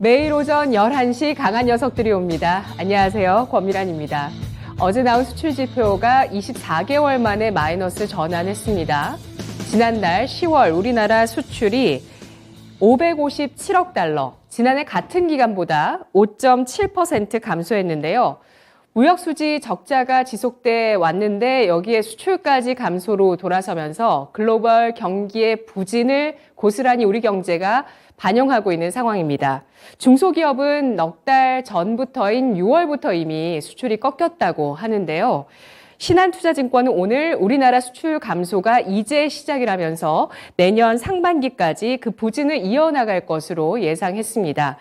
매일 오전 11시 강한 녀석들이 옵니다. 안녕하세요. 권미란입니다. 어제 나온 수출 지표가 24개월 만에 마이너스 전환했습니다. 지난달 10월 우리나라 수출이 557억 달러, 지난해 같은 기간보다 5.7% 감소했는데요. 무역수지 적자가 지속돼 왔는데 여기에 수출까지 감소로 돌아서면서 글로벌 경기의 부진을 고스란히 우리 경제가 반영하고 있는 상황입니다. 중소기업은 넉 달 전부터인 6월부터 이미 수출이 꺾였다고 하는데요. 신한투자증권은 오늘 우리나라 수출 감소가 이제 시작이라면서 내년 상반기까지 그 부진을 이어나갈 것으로 예상했습니다.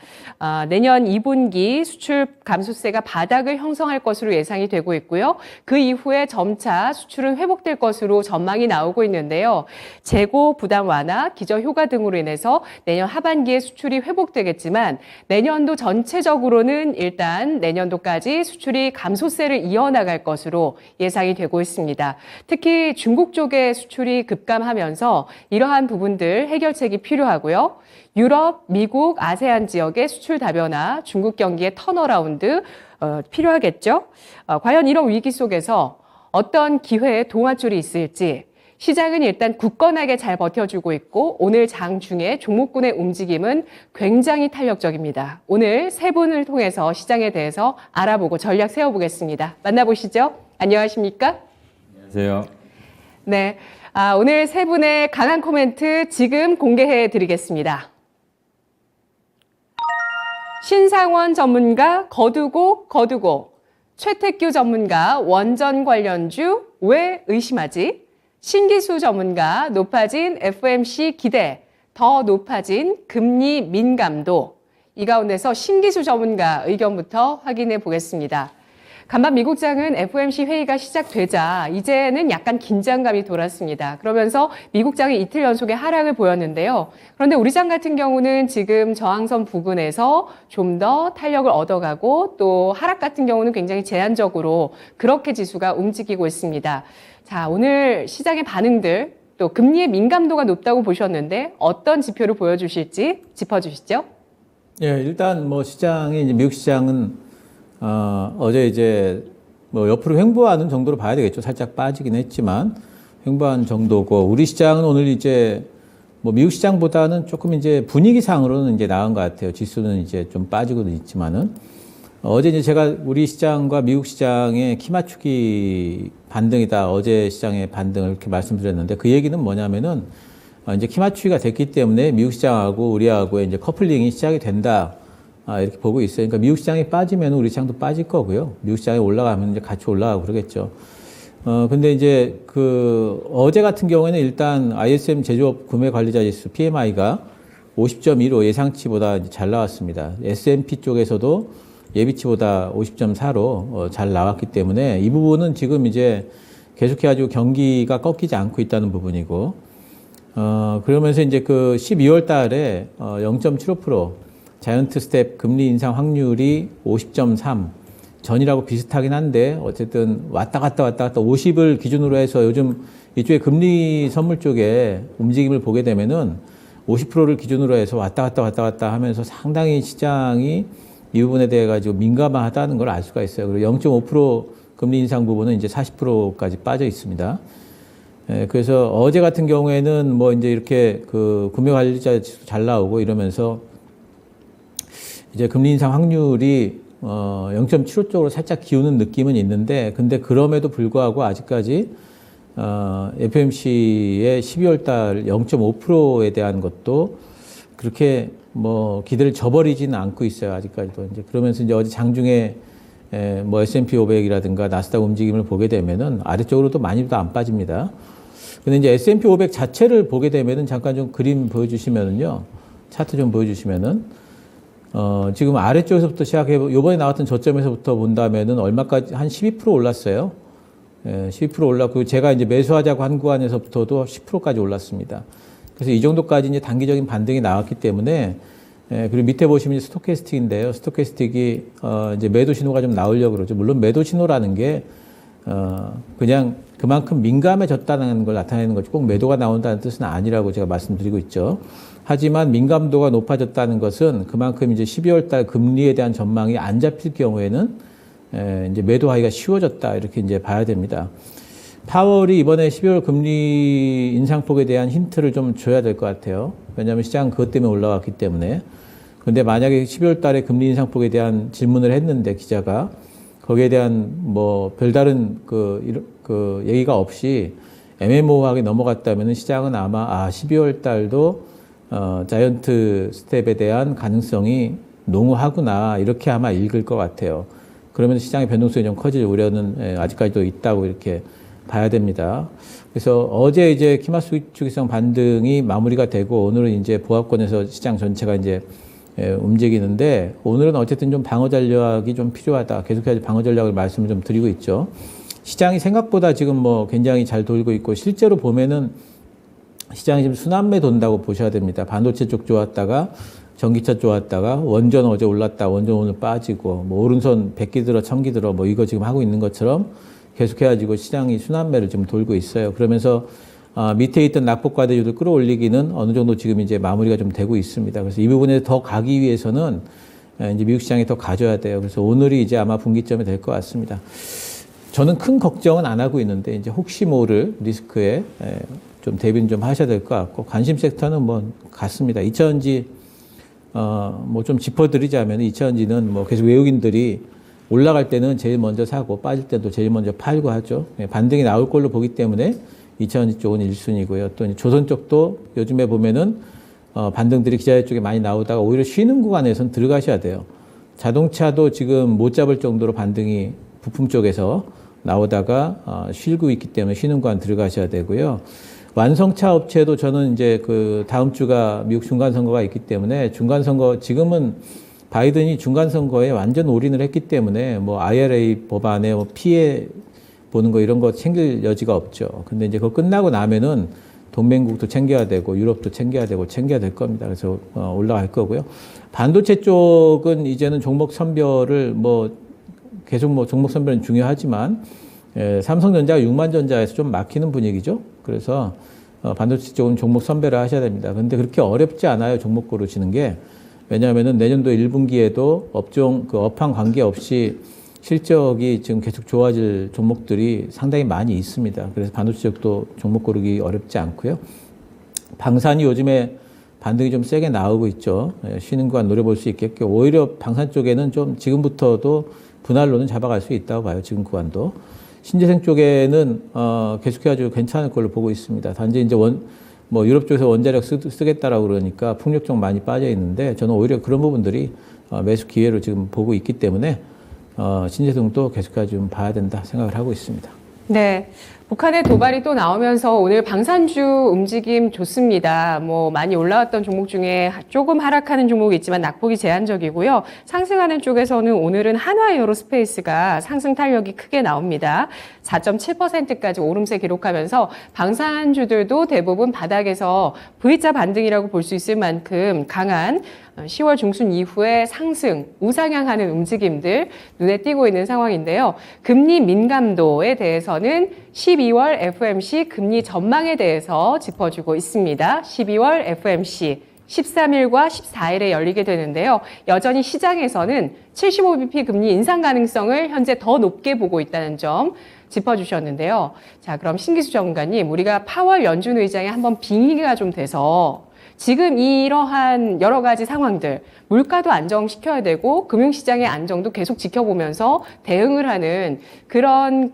내년 2분기 수출 감소세가 바닥을 형성할 것으로 예상이 되고 있고요. 그 이후에 점차 수출은 회복될 것으로 전망이 나오고 있는데요. 재고 부담 완화, 기저 효과 등으로 인해서 내년 하반기에 수출이 회복되겠지만 내년도 전체적으로는 일단 내년도까지 수출이 감소세를 이어나갈 것으로 예상이 되고 있습니다. 특히 중국 쪽의 수출이 급감하면서 이러한 부분들 해결책이 필요하고요. 유럽, 미국, 아세안 지역의 수출 다변화, 중국 경기의 턴어라운드 필요하겠죠. 과연 이런 위기 속에서 어떤 기회의 동화줄이 있을지 시장은 일단 굳건하게 잘 버텨주고 있고 오늘 장중에 종목군의 움직임은 굉장히 탄력적입니다. 오늘 세 분을 통해서 시장에 대해서 알아보고 전략 세워보겠습니다. 만나보시죠. 안녕하십니까? 안녕하세요. 네, 오늘 세 분의 강한 코멘트 지금 공개해 드리겠습니다. 신상원 전문가 거두고 최태규 전문가 원전 관련주 왜 의심하지? 신기수 전문가 높아진 FOMC 기대 더 높아진 금리 민감도 이 가운데서 신기수 전문가 의견부터 확인해 보겠습니다. 간밤 미국장은 FOMC 회의가 시작되자 이제는 약간 긴장감이 돌았습니다. 그러면서 미국장이 이틀 연속의 하락을 보였는데요. 그런데 우리 장 같은 경우는 지금 저항선 부근에서 좀 더 탄력을 얻어가고 또 하락 같은 경우는 굉장히 제한적으로 그렇게 지수가 움직이고 있습니다. 자, 오늘 시장의 반응들 또 금리의 민감도가 높다고 보셨는데 어떤 지표를 보여주실지 짚어주시죠. 예, 일단 뭐 시장이 이제 미국 시장은 어제 이제 뭐 옆으로 횡보하는 정도로 봐야 되겠죠. 살짝 빠지긴 했지만 횡보한 정도고 우리 시장은 오늘 이제 뭐 미국 시장보다는 조금 이제 분위기상으로는 이제 나은 것 같아요. 지수는 이제 좀 빠지고는 있지만은 어제 이제 제가 우리 시장과 미국 시장의 키 맞추기 반등이다. 어제 시장의 반등을 이렇게 말씀드렸는데 그 얘기는 뭐냐면은 이제 키 맞추기가 됐기 때문에 미국 시장하고 우리하고의 이제 커플링이 시작이 된다. 이렇게 보고 있어요. 그러니까 미국 시장이 빠지면 우리 시장도 빠질 거고요. 미국 시장이 올라가면 이제 같이 올라가고 그러겠죠. 근데 이제 어제 같은 경우에는 일단 ISM 제조업 구매 관리자 지수 PMI가 50.1로 예상치보다 이제 잘 나왔습니다. S&P 쪽에서도 예비치보다 50.4로 잘 나왔기 때문에 이 부분은 지금 이제 계속해가지고 경기가 꺾이지 않고 있다는 부분이고, 그러면서 이제 12월 달에 0.75% 자이언트 스텝 금리 인상 확률이 50.3 전이라고 비슷하긴 한데 어쨌든 왔다 갔다 50을 기준으로 해서 요즘 이쪽에 금리 선물 쪽에 움직임을 보게 되면은 50%를 기준으로 해서 왔다 갔다 하면서 상당히 시장이 이 부분에 대해 가지고 민감하다는 걸 알 수가 있어요. 그리고 0.5% 금리 인상 부분은 이제 40%까지 빠져 있습니다. 그래서 어제 같은 경우에는 뭐 이제 이렇게 구매 관리자 지수 잘 나오고 이러면서 이제 금리 인상 확률이 0.75 쪽으로 살짝 기우는 느낌은 있는데, 근데 그럼에도 불구하고 아직까지 FOMC의 12월 달 0.5%에 대한 것도 그렇게 뭐 기대를 저버리지는 않고 있어요. 아직까지도. 이제 그러면서 이제 어제 장중에 뭐 S&P 500이라든가 나스닥 움직임을 보게 되면은 아래쪽으로도 많이도 안 빠집니다. 근데 이제 S&P 500 자체를 보게 되면은 잠깐 좀 그림 보여주시면은요. 차트 좀 보여주시면은 지금 아래쪽에서부터 시작해, 요번에 나왔던 저점에서부터 본다면은 얼마까지, 한 12% 올랐어요. 12% 올랐고, 제가 이제 매수하자고 한 구간에서부터도 10%까지 올랐습니다. 그래서 이 정도까지 이제 단기적인 반등이 나왔기 때문에, 그리고 밑에 보시면 이제 스토캐스틱인데요. 스토캐스틱이, 이제 매도 신호가 좀 나오려고 그러죠. 물론 매도 신호라는 게, 그냥 그만큼 민감해졌다는 걸 나타내는 거지 꼭 매도가 나온다는 뜻은 아니라고 제가 말씀드리고 있죠. 하지만 민감도가 높아졌다는 것은 그만큼 이제 12월 달 금리에 대한 전망이 안 잡힐 경우에는 이제 매도하기가 쉬워졌다 이렇게 이제 봐야 됩니다. 파월이 이번에 12월 금리 인상폭에 대한 힌트를 좀 줘야 될 것 같아요. 왜냐하면 시장은 그것 때문에 올라왔기 때문에. 근데 만약에 12월 달에 금리 인상폭에 대한 질문을 했는데 기자가 거기에 대한 뭐 별다른 그 얘기가 없이 애매모호하게 넘어갔다면 시장은 아마 12월 달도 자이언트 스텝에 대한 가능성이 농후하구나 이렇게 아마 읽을 것 같아요. 그러면서 시장의 변동성이 좀 커질 우려는 아직까지도 있다고 이렇게 봐야 됩니다. 그래서 어제 이제 키마스 주기성 반등이 마무리가 되고 오늘은 이제 보합권에서 시장 전체가 이제 움직이는데 오늘은 어쨌든 좀 방어 전략이 좀 필요하다. 계속해서 방어 전략을 말씀을 좀 드리고 있죠. 시장이 생각보다 지금 뭐 굉장히 잘 돌고 있고 실제로 보면은 시장이 지금 순환매 돈다고 보셔야 됩니다. 반도체 쪽 좋았다가 전기차 좋았다가 원전 어제 올랐다 원전 오늘 빠지고 뭐 오른손 100기 들어 1000기 들어 뭐 이거 지금 하고 있는 것처럼 계속해가지고 시장이 순환매를 지금 돌고 있어요. 그러면서 밑에 있던 낙폭과대주를 끌어올리기는 어느 정도 지금 이제 마무리가 좀 되고 있습니다. 그래서 이 부분에 더 가기 위해서는 이제 미국 시장이 더 가져야 돼요. 그래서 오늘이 이제 아마 분기점이 될 것 같습니다. 저는 큰 걱정은 안 하고 있는데 이제 혹시 모를 리스크에 좀 대비는 좀 하셔야 될 것 같고 관심 섹터는 뭐 같습니다. 2차전지 뭐 좀 짚어드리자면 2차전지는 뭐 계속 외국인들이 올라갈 때는 제일 먼저 사고 빠질 때도 제일 먼저 팔고 하죠. 반등이 나올 걸로 보기 때문에 2차전지 쪽은 1순위고요. 또 조선 쪽도 요즘에 보면은 반등들이 기자재 쪽에 많이 나오다가 오히려 쉬는 구간에선 들어가셔야 돼요. 자동차도 지금 못 잡을 정도로 반등이 부품 쪽에서 나오다가 쉬고 있기 때문에 쉬는 구간 들어가셔야 되고요. 완성차 업체도 저는 이제 그 다음 주가 미국 중간선거가 있기 때문에 중간선거 지금은 바이든이 중간선거에 완전 올인을 했기 때문에 뭐 IRA 법안에 뭐 피해 보는 거 이런 거 챙길 여지가 없죠. 근데 이제 그거 끝나고 나면은 동맹국도 챙겨야 되고 유럽도 챙겨야 되고 챙겨야 될 겁니다. 그래서 올라갈 거고요. 반도체 쪽은 이제는 종목 선별을 뭐 계속 뭐 종목 선별은 중요하지만 삼성전자가 6만전자에서 좀 막히는 분위기죠. 그래서 반도체 쪽은 종목 선별을 하셔야 됩니다. 근데 그렇게 어렵지 않아요. 종목 고르시는 게. 왜냐하면은 내년도 1분기에도 업종 그 업황 관계없이 실적이 지금 계속 좋아질 종목들이 상당히 많이 있습니다. 그래서 반도체 쪽도 종목 고르기 어렵지 않고요. 방산이 요즘에 반등이 좀 세게 나오고 있죠. 쉬는 구간 노려볼 수 있겠고 오히려 방산 쪽에는 좀 지금부터도 분할로는 잡아갈 수 있다고 봐요. 지금 구간도. 신재생 쪽에는 계속해가지고 괜찮을 걸로 보고 있습니다. 단지 이제 뭐 유럽 쪽에서 원자력 쓰겠다라고 그러니까 풍력 쪽 많이 빠져 있는데 저는 오히려 그런 부분들이 매수 기회로 지금 보고 있기 때문에 신재생도 계속해서 좀 봐야 된다 생각을 하고 있습니다. 네. 북한의 도발이 또 나오면서 오늘 방산주 움직임 좋습니다. 뭐 많이 올라왔던 종목 중에 조금 하락하는 종목이 있지만 낙폭이 제한적이고요. 상승하는 쪽에서는 오늘은 한화에어로스페이스가 상승 탄력이 크게 나옵니다. 4.7%까지 오름세 기록하면서 방산주들도 대부분 바닥에서 V자 반등이라고 볼 수 있을 만큼 강한 10월 중순 이후에 상승, 우상향하는 움직임들 눈에 띄고 있는 상황인데요. 금리 민감도에 대해서는 12월 FOMC 금리 전망에 대해서 짚어주고 있습니다. 12월 FOMC 13일과 14일에 열리게 되는데요. 여전히 시장에서는 75bp 금리 인상 가능성을 현재 더 높게 보고 있다는 점 짚어주셨는데요. 자, 그럼 신기수 전문가님, 우리가 파월 연준 의장에 한번 빙의가 좀 돼서 지금 이러한 여러 가지 상황들, 물가도 안정시켜야 되고 금융시장의 안정도 계속 지켜보면서 대응을 하는 그런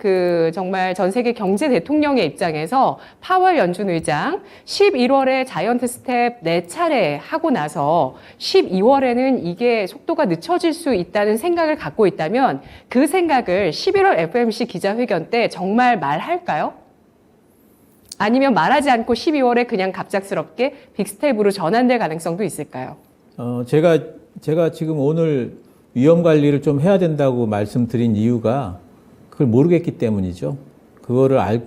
정말 전 세계 경제 대통령의 입장에서 파월 연준 의장 11월에 자이언트 스텝 4차례 하고 나서 12월에는 이게 속도가 늦춰질 수 있다는 생각을 갖고 있다면 그 생각을 11월 FOMC 기자회견 때 정말 말할까요? 아니면 말하지 않고 12월에 그냥 갑작스럽게 빅스텝으로 전환될 가능성도 있을까요? 제가 지금 오늘 위험 관리를 좀 해야 된다고 말씀드린 이유가 그걸 모르겠기 때문이죠. 그거를 알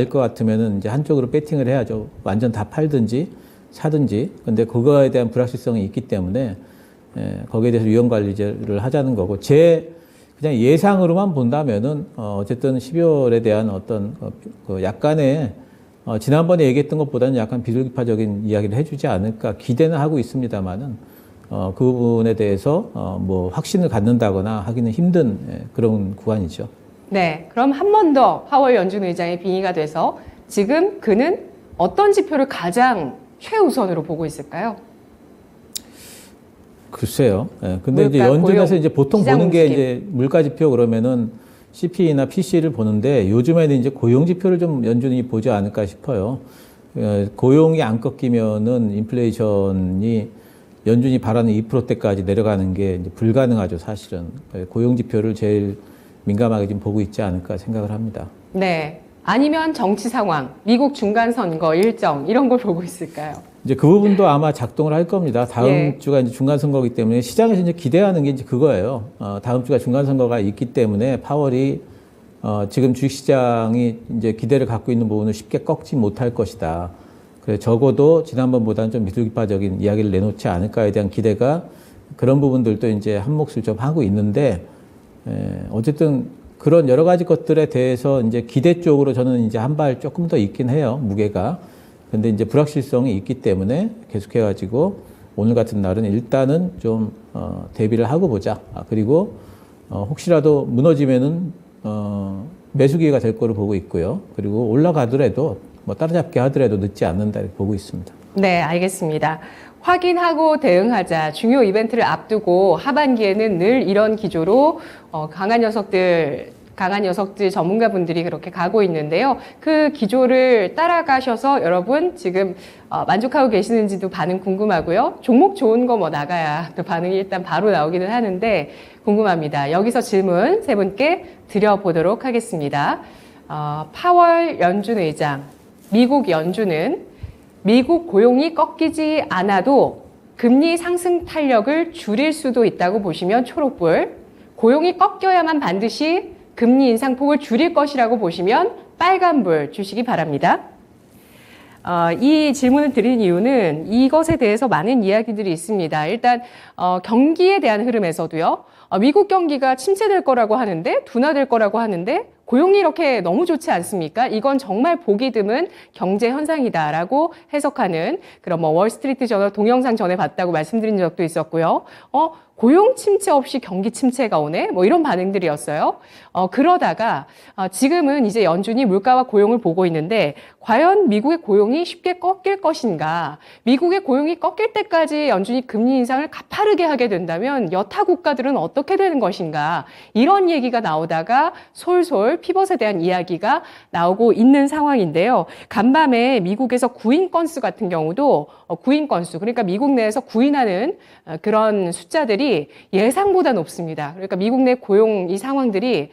것 같으면은 이제 한쪽으로 배팅을 해야죠. 완전 다 팔든지 사든지. 근데 그거에 대한 불확실성이 있기 때문에 거기에 대해서 위험 관리를 하자는 거고 그냥 예상으로만 본다면은 어쨌든 12월에 대한 어떤 그 약간의 지난번에 얘기했던 것보다는 약간 비둘기파적인 이야기를 해주지 않을까 기대는 하고 있습니다만은 그 부분에 대해서 뭐 확신을 갖는다거나 하기는 힘든 그런 구간이죠. 네, 그럼 한 번 더 파월 연준 의장의 빙의가 돼서 지금 그는 어떤 지표를 가장 최우선으로 보고 있을까요? 글쎄요. 예. 근데 이제 물가, 연준에서 고용, 이제 보통 시장 보는 게 움직임. 이제 물가 지표 그러면은 CP나 PC를 보는데 요즘에는 이제 고용 지표를 좀 연준이 보지 않을까 싶어요. 고용이 안 꺾이면은 인플레이션이 연준이 바라는 2%대까지 내려가는 게 이제 불가능하죠, 사실은. 고용 지표를 제일 민감하게 지금 보고 있지 않을까 생각을 합니다. 네. 아니면 정치 상황, 미국 중간 선거 일정 이런 걸 보고 있을까요? 이제 그 부분도 아마 작동을 할 겁니다. 다음 예. 주가 이제 중간 선거이기 때문에 시장에서 이제 기대하는 게 이제 그거예요. 다음 주가 중간 선거가 있기 때문에 파월이 지금 주식시장이 이제 기대를 갖고 있는 부분을 쉽게 꺾지 못할 것이다. 그래서 적어도 지난번보다는 좀 비둘기파적인 이야기를 내놓지 않을까에 대한 기대가 그런 부분들도 이제 한 몫을 좀 하고 있는데 어쨌든 그런 여러 가지 것들에 대해서 이제 기대 쪽으로 저는 이제 한 발 조금 더 있긴 해요. 무게가. 근데 이제 불확실성이 있기 때문에 계속해가지고 오늘 같은 날은 일단은 좀 대비를 하고 보자. 그리고 혹시라도 무너지면은 매수 기회가 될 거로 보고 있고요. 그리고 올라가더라도 뭐 따라잡게 하더라도 늦지 않는다 이렇게 보고 있습니다. 네, 알겠습니다. 확인하고 대응하자. 중요 이벤트를 앞두고 하반기에는 늘 이런 기조로 강한 녀석들 전문가분들이 그렇게 가고 있는데요. 그 기조를 따라가셔서 여러분 지금 만족하고 계시는지도 반응 궁금하고요. 종목 좋은 거 뭐 나가야 또 반응이 일단 바로 나오기는 하는데 궁금합니다. 여기서 질문 세 분께 드려보도록 하겠습니다. 파월 연준 의장, 미국 연준은 미국 고용이 꺾이지 않아도 금리 상승 탄력을 줄일 수도 있다고 보시면 초록불, 고용이 꺾여야만 반드시 금리 인상폭을 줄일 것이라고 보시면 빨간불 주시기 바랍니다. 이 질문을 드린 이유는 이것에 대해서 많은 이야기들이 있습니다. 일단 경기에 대한 흐름에서도요. 미국 경기가 침체될 거라고 하는데 둔화될 거라고 하는데 고용이 이렇게 너무 좋지 않습니까? 이건 정말 보기 드문 경제 현상이다라고 해석하는 그런 뭐 월스트리트 저널 동영상 전에 봤다고 말씀드린 적도 있었고요. 고용 침체 없이 경기 침체가 오네? 뭐 이런 반응들이었어요. 그러다가 지금은 이제 연준이 물가와 고용을 보고 있는데 과연 미국의 고용이 쉽게 꺾일 것인가? 미국의 고용이 꺾일 때까지 연준이 금리 인상을 가파르게 하게 된다면 여타 국가들은 어떻게 되는 것인가? 이런 얘기가 나오다가 솔솔 피벗에 대한 이야기가 나오고 있는 상황인데요. 간밤에 미국에서 구인 건수 같은 경우도 구인 건수, 그러니까 미국 내에서 구인하는 그런 숫자들이 예상보다 높습니다. 그러니까 미국 내 고용 이 상황들이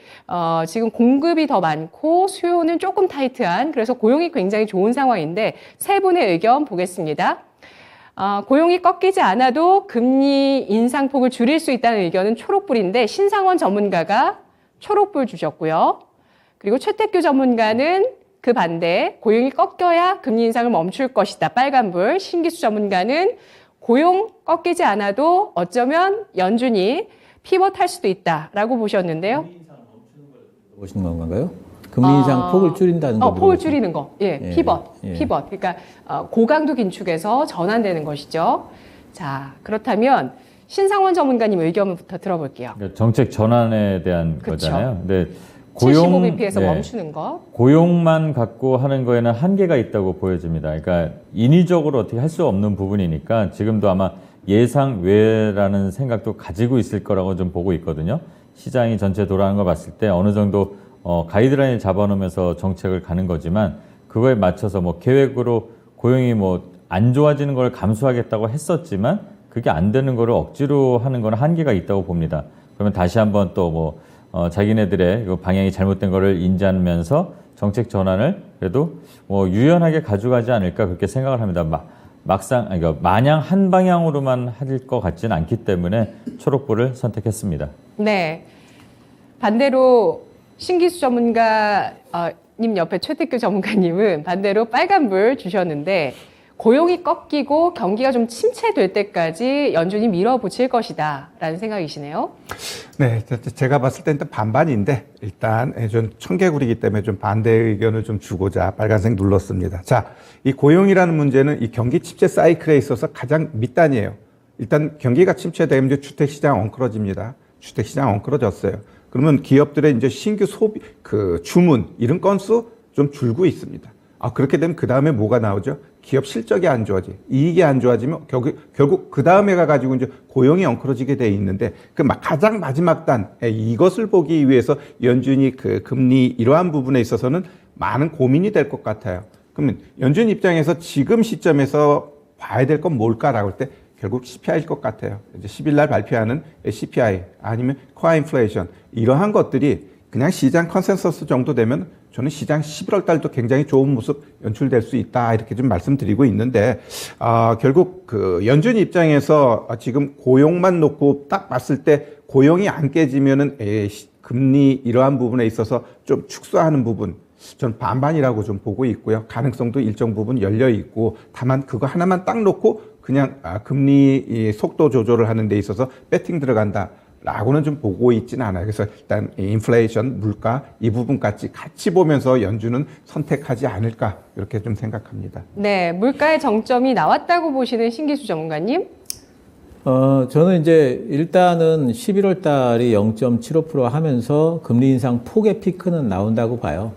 지금 공급이 더 많고 수요는 조금 타이트한 그래서 고용이 굉장히 좋은 상황인데 세 분의 의견 보겠습니다. 고용이 꺾이지 않아도 금리 인상폭을 줄일 수 있다는 의견은 초록불인데 신상원 전문가가 초록불 주셨고요. 그리고 최태규 전문가는 그 반대 고용이 꺾여야 금리 인상을 멈출 것이다. 빨간불. 신기수 전문가는 고용 꺾이지 않아도 어쩌면 연준이 피벗할 수도 있다라고 보셨는데요. 보시는 건가요? 금리 인상 폭을 줄인다는 거. 폭을 줄이는 거. 예, 예, 피벗. 예. 피벗. 그러니까 고강도 긴축에서 전환되는 것이죠. 자, 그렇다면 신상원 전문가님 의견부터 들어볼게요. 그러니까 정책 전환에 대한 그쵸. 거잖아요. 근데 75bp에서 멈추는 거. 고용만 갖고 하는 거에는 한계가 있다고 보여집니다. 그러니까 인위적으로 어떻게 할 수 없는 부분이니까 지금도 아마 예상 외라는 생각도 가지고 있을 거라고 좀 보고 있거든요. 시장이 전체 돌아가는 걸 봤을 때 어느 정도 가이드라인을 잡아놓으면서 정책을 가는 거지만 그거에 맞춰서 뭐 계획으로 고용이 뭐 안 좋아지는 걸 감수하겠다고 했었지만 그게 안 되는 거를 억지로 하는 건 한계가 있다고 봅니다. 그러면 다시 한번 또 뭐 자기네들의 방향이 잘못된 거를 인지하면서 정책 전환을 그래도 뭐 유연하게 가져가지 않을까 그렇게 생각을 합니다. 막상 그러니까 마냥 한 방향으로만 할 것 같지는 않기 때문에 초록불을 선택했습니다. 네. 반대로 신기수 전문가님 옆에 최태규 전문가님은 반대로 빨간불 주셨는데 고용이 꺾이고 경기가 좀 침체될 때까지 연준이 밀어붙일 것이다 라는 생각이시네요. 네, 제가 봤을 때는 반반인데 일단 좀 청개구리이기 때문에 좀 반대 의견을 좀 주고자 빨간색 눌렀습니다. 자, 이 고용이라는 문제는 이 경기 침체 사이클에 있어서 가장 밑단이에요. 일단 경기가 침체되면 이제 주택시장 엉클어집니다. 주택시장 엉클어졌어요. 그러면 기업들의 이제 신규 소비, 주문 이런 건수 좀 줄고 있습니다. 그렇게 되면 그 다음에 뭐가 나오죠? 기업 실적이 안 좋아지, 이익이 안 좋아지면 결국 그 다음에 가가지고 이제 고용이 엉클어지게 돼 있는데 가장 마지막 단 이것을 보기 위해서 연준이 금리 이러한 부분에 있어서는 많은 고민이 될 것 같아요. 그러면 연준 입장에서 지금 시점에서 봐야 될 건 뭘까라고 할 때 결국 CPI일 것 같아요. 이제 10일 날 발표하는 CPI 아니면 코어 인플레이션 이러한 것들이 그냥 시장 컨센서스 정도 되면 저는 시장 11월 달도 굉장히 좋은 모습 연출될 수 있다 이렇게 좀 말씀드리고 있는데 결국 연준 입장에서 지금 고용만 놓고 딱 봤을 때 고용이 안 깨지면은 금리 이러한 부분에 있어서 좀 축소하는 부분 전 반반이라고 좀 보고 있고요. 가능성도 일정 부분 열려 있고 다만 그거 하나만 딱 놓고 그냥 금리 속도 조절을 하는 데 있어서 배팅 들어간다. 라고는 좀 보고 있지는 않아요. 그래서 일단 인플레이션, 물가 이 부분까지 같이 보면서 연준은 선택하지 않을까 이렇게 좀 생각합니다. 네, 물가의 정점이 나왔다고 보시는 신기수 전문가님? 저는 이제 일단은 11월 달이 0.75% 하면서 금리 인상 폭의 피크는 나온다고 봐요.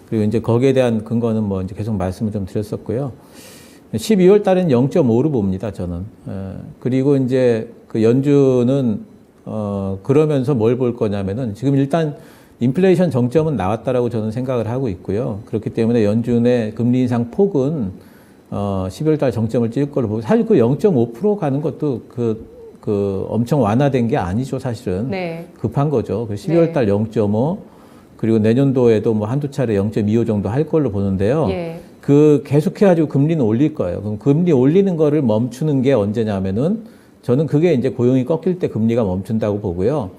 그리고 이제 거기에 대한 근거는 뭐 이제 계속 말씀을 좀 드렸었고요. 12월 달은 0.5로 봅니다, 저는. 그리고 이제 연준은 그러면서 뭘 볼 거냐면은 지금 일단 인플레이션 정점은 나왔다라고 저는 생각을 하고 있고요. 그렇기 때문에 연준의 금리 인상 폭은 12월 달 정점을 찍을 걸로 보고 사실 0.5% 가는 것도 엄청 완화된 게 아니죠, 사실은. 네. 급한 거죠. 12월 달 0.5 그리고 내년도에도 뭐 한두 차례 0.25 정도 할 걸로 보는데요. 예. 계속해가지고 금리는 올릴 거예요. 그럼 금리 올리는 거를 멈추는 게 언제냐면은 저는 그게 이제 고용이 꺾일 때 금리가 멈춘다고 보고요.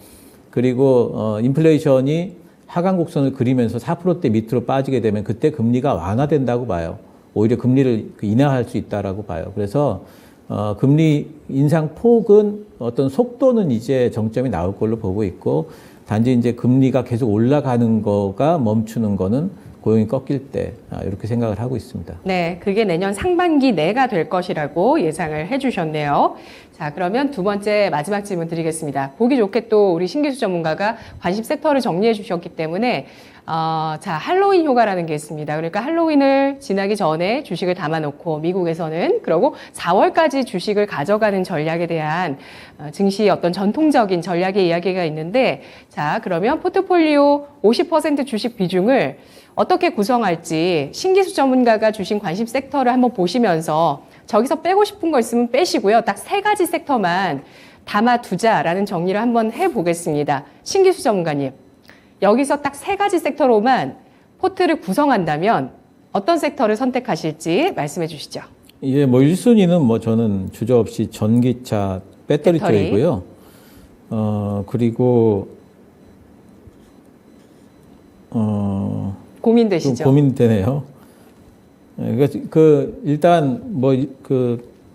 그리고 인플레이션이 하강 곡선을 그리면서 4%대 밑으로 빠지게 되면 그때 금리가 완화된다고 봐요. 오히려 금리를 인하할 수 있다라고 봐요. 그래서 금리 인상 폭은 어떤 속도는 이제 정점이 나올 걸로 보고 있고 단지 이제 금리가 계속 올라가는 거가 멈추는 거는 고용이 꺾일 때 이렇게 생각을 하고 있습니다. 네, 그게 내년 상반기 내가 될 것이라고 예상을 해주셨네요. 자, 그러면 두 번째 마지막 질문 드리겠습니다. 보기 좋게 또 우리 신기수 전문가가 관심 섹터를 정리해 주셨기 때문에 자, 할로윈 효과라는 게 있습니다. 그러니까 할로윈을 지나기 전에 주식을 담아놓고 미국에서는 그러고 4월까지 주식을 가져가는 전략에 대한 증시의 어떤 전통적인 전략의 이야기가 있는데 자, 그러면 포트폴리오 50% 주식 비중을 어떻게 구성할지 신기수 전문가가 주신 관심 섹터를 한번 보시면서 저기서 빼고 싶은 거 있으면 빼시고요. 딱 3가지 섹터만 담아두자라는 정리를 한번 해보겠습니다. 신기수 전문가님, 여기서 딱 3가지 섹터로만 포트를 구성한다면 어떤 섹터를 선택하실지 말씀해 주시죠. 예, 뭐 1순위는 뭐 저는 주저없이 전기차 배터리 쪽이고요. 그리고 고민되시죠? 고민되네요. 그러니까 일단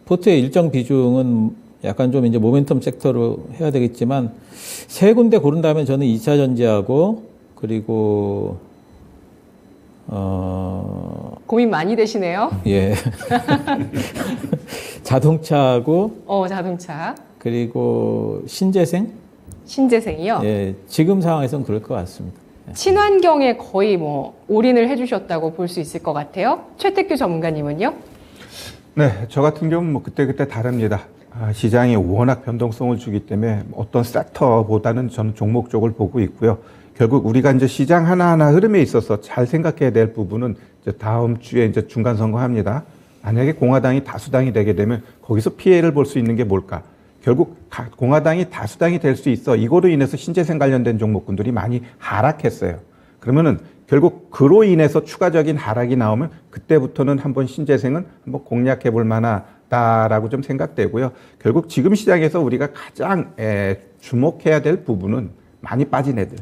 포트의 일정 비중은 약간 좀 이제 모멘텀 섹터로 해야 되겠지만 세 군데 고른다면 저는 2차 전지하고 그리고 고민 많이 되시네요. 예. 자동차하고 자동차. 그리고 신재생이요? 예. 지금 상황에서는 그럴 것 같습니다. 친환경에 거의 올인을 해주셨다고 볼 수 있을 것 같아요. 최택규 전문가님은요? 네, 저 같은 경우는 그때그때 다릅니다. 시장이 워낙 변동성을 주기 때문에 어떤 섹터보다는 저는 종목 쪽을 보고 있고요. 결국 우리가 이제 시장 하나하나 흐름에 있어서 잘 생각해야 될 부분은 이제 다음 주에 이제 중간 선거합니다. 만약에 공화당이 다수당이 되게 되면 거기서 피해를 볼 수 있는 게 뭘까? 결국 공화당이 다수당이 될 수 있어. 이거로 인해서 신재생 관련된 종목군들이 많이 하락했어요. 그러면은 결국 그로 인해서 추가적인 하락이 나오면 그때부터는 한번 신재생은 한번 공략해 볼 만하다라고 좀 생각되고요. 결국 지금 시장에서 우리가 가장 주목해야 될 부분은 많이 빠진 애들,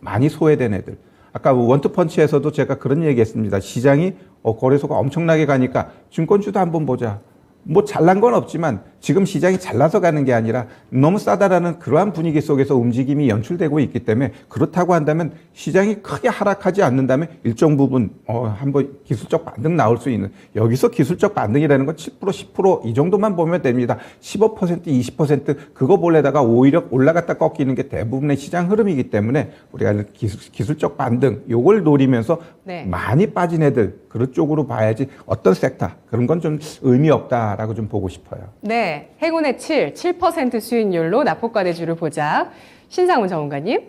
많이 소외된 애들. 아까 원투펀치에서도 제가 그런 얘기했습니다. 시장이 거래소가 엄청나게 가니까 증권주도 한번 보자. 뭐 잘난 건 없지만 지금 시장이 잘나서 가는 게 아니라 너무 싸다라는 그러한 분위기 속에서 움직임이 연출되고 있기 때문에 그렇다고 한다면 시장이 크게 하락하지 않는다면 일정 부분 한번 기술적 반등 나올 수 있는, 여기서 기술적 반등이라는 건 7%, 10% 이 정도만 보면 됩니다. 15%, 20% 그거 볼래다가 오히려 올라갔다 꺾이는 게 대부분의 시장 흐름이기 때문에 우리가 기술적 반등 요걸 노리면서 네. 많이 빠진 애들 그런 쪽으로 봐야지 어떤 섹터 그런 건 좀 의미 없다라고 좀 보고 싶어요. 네, 행운의 7% 수익률로 납폭과대주를 보자. 신상훈 전문가님,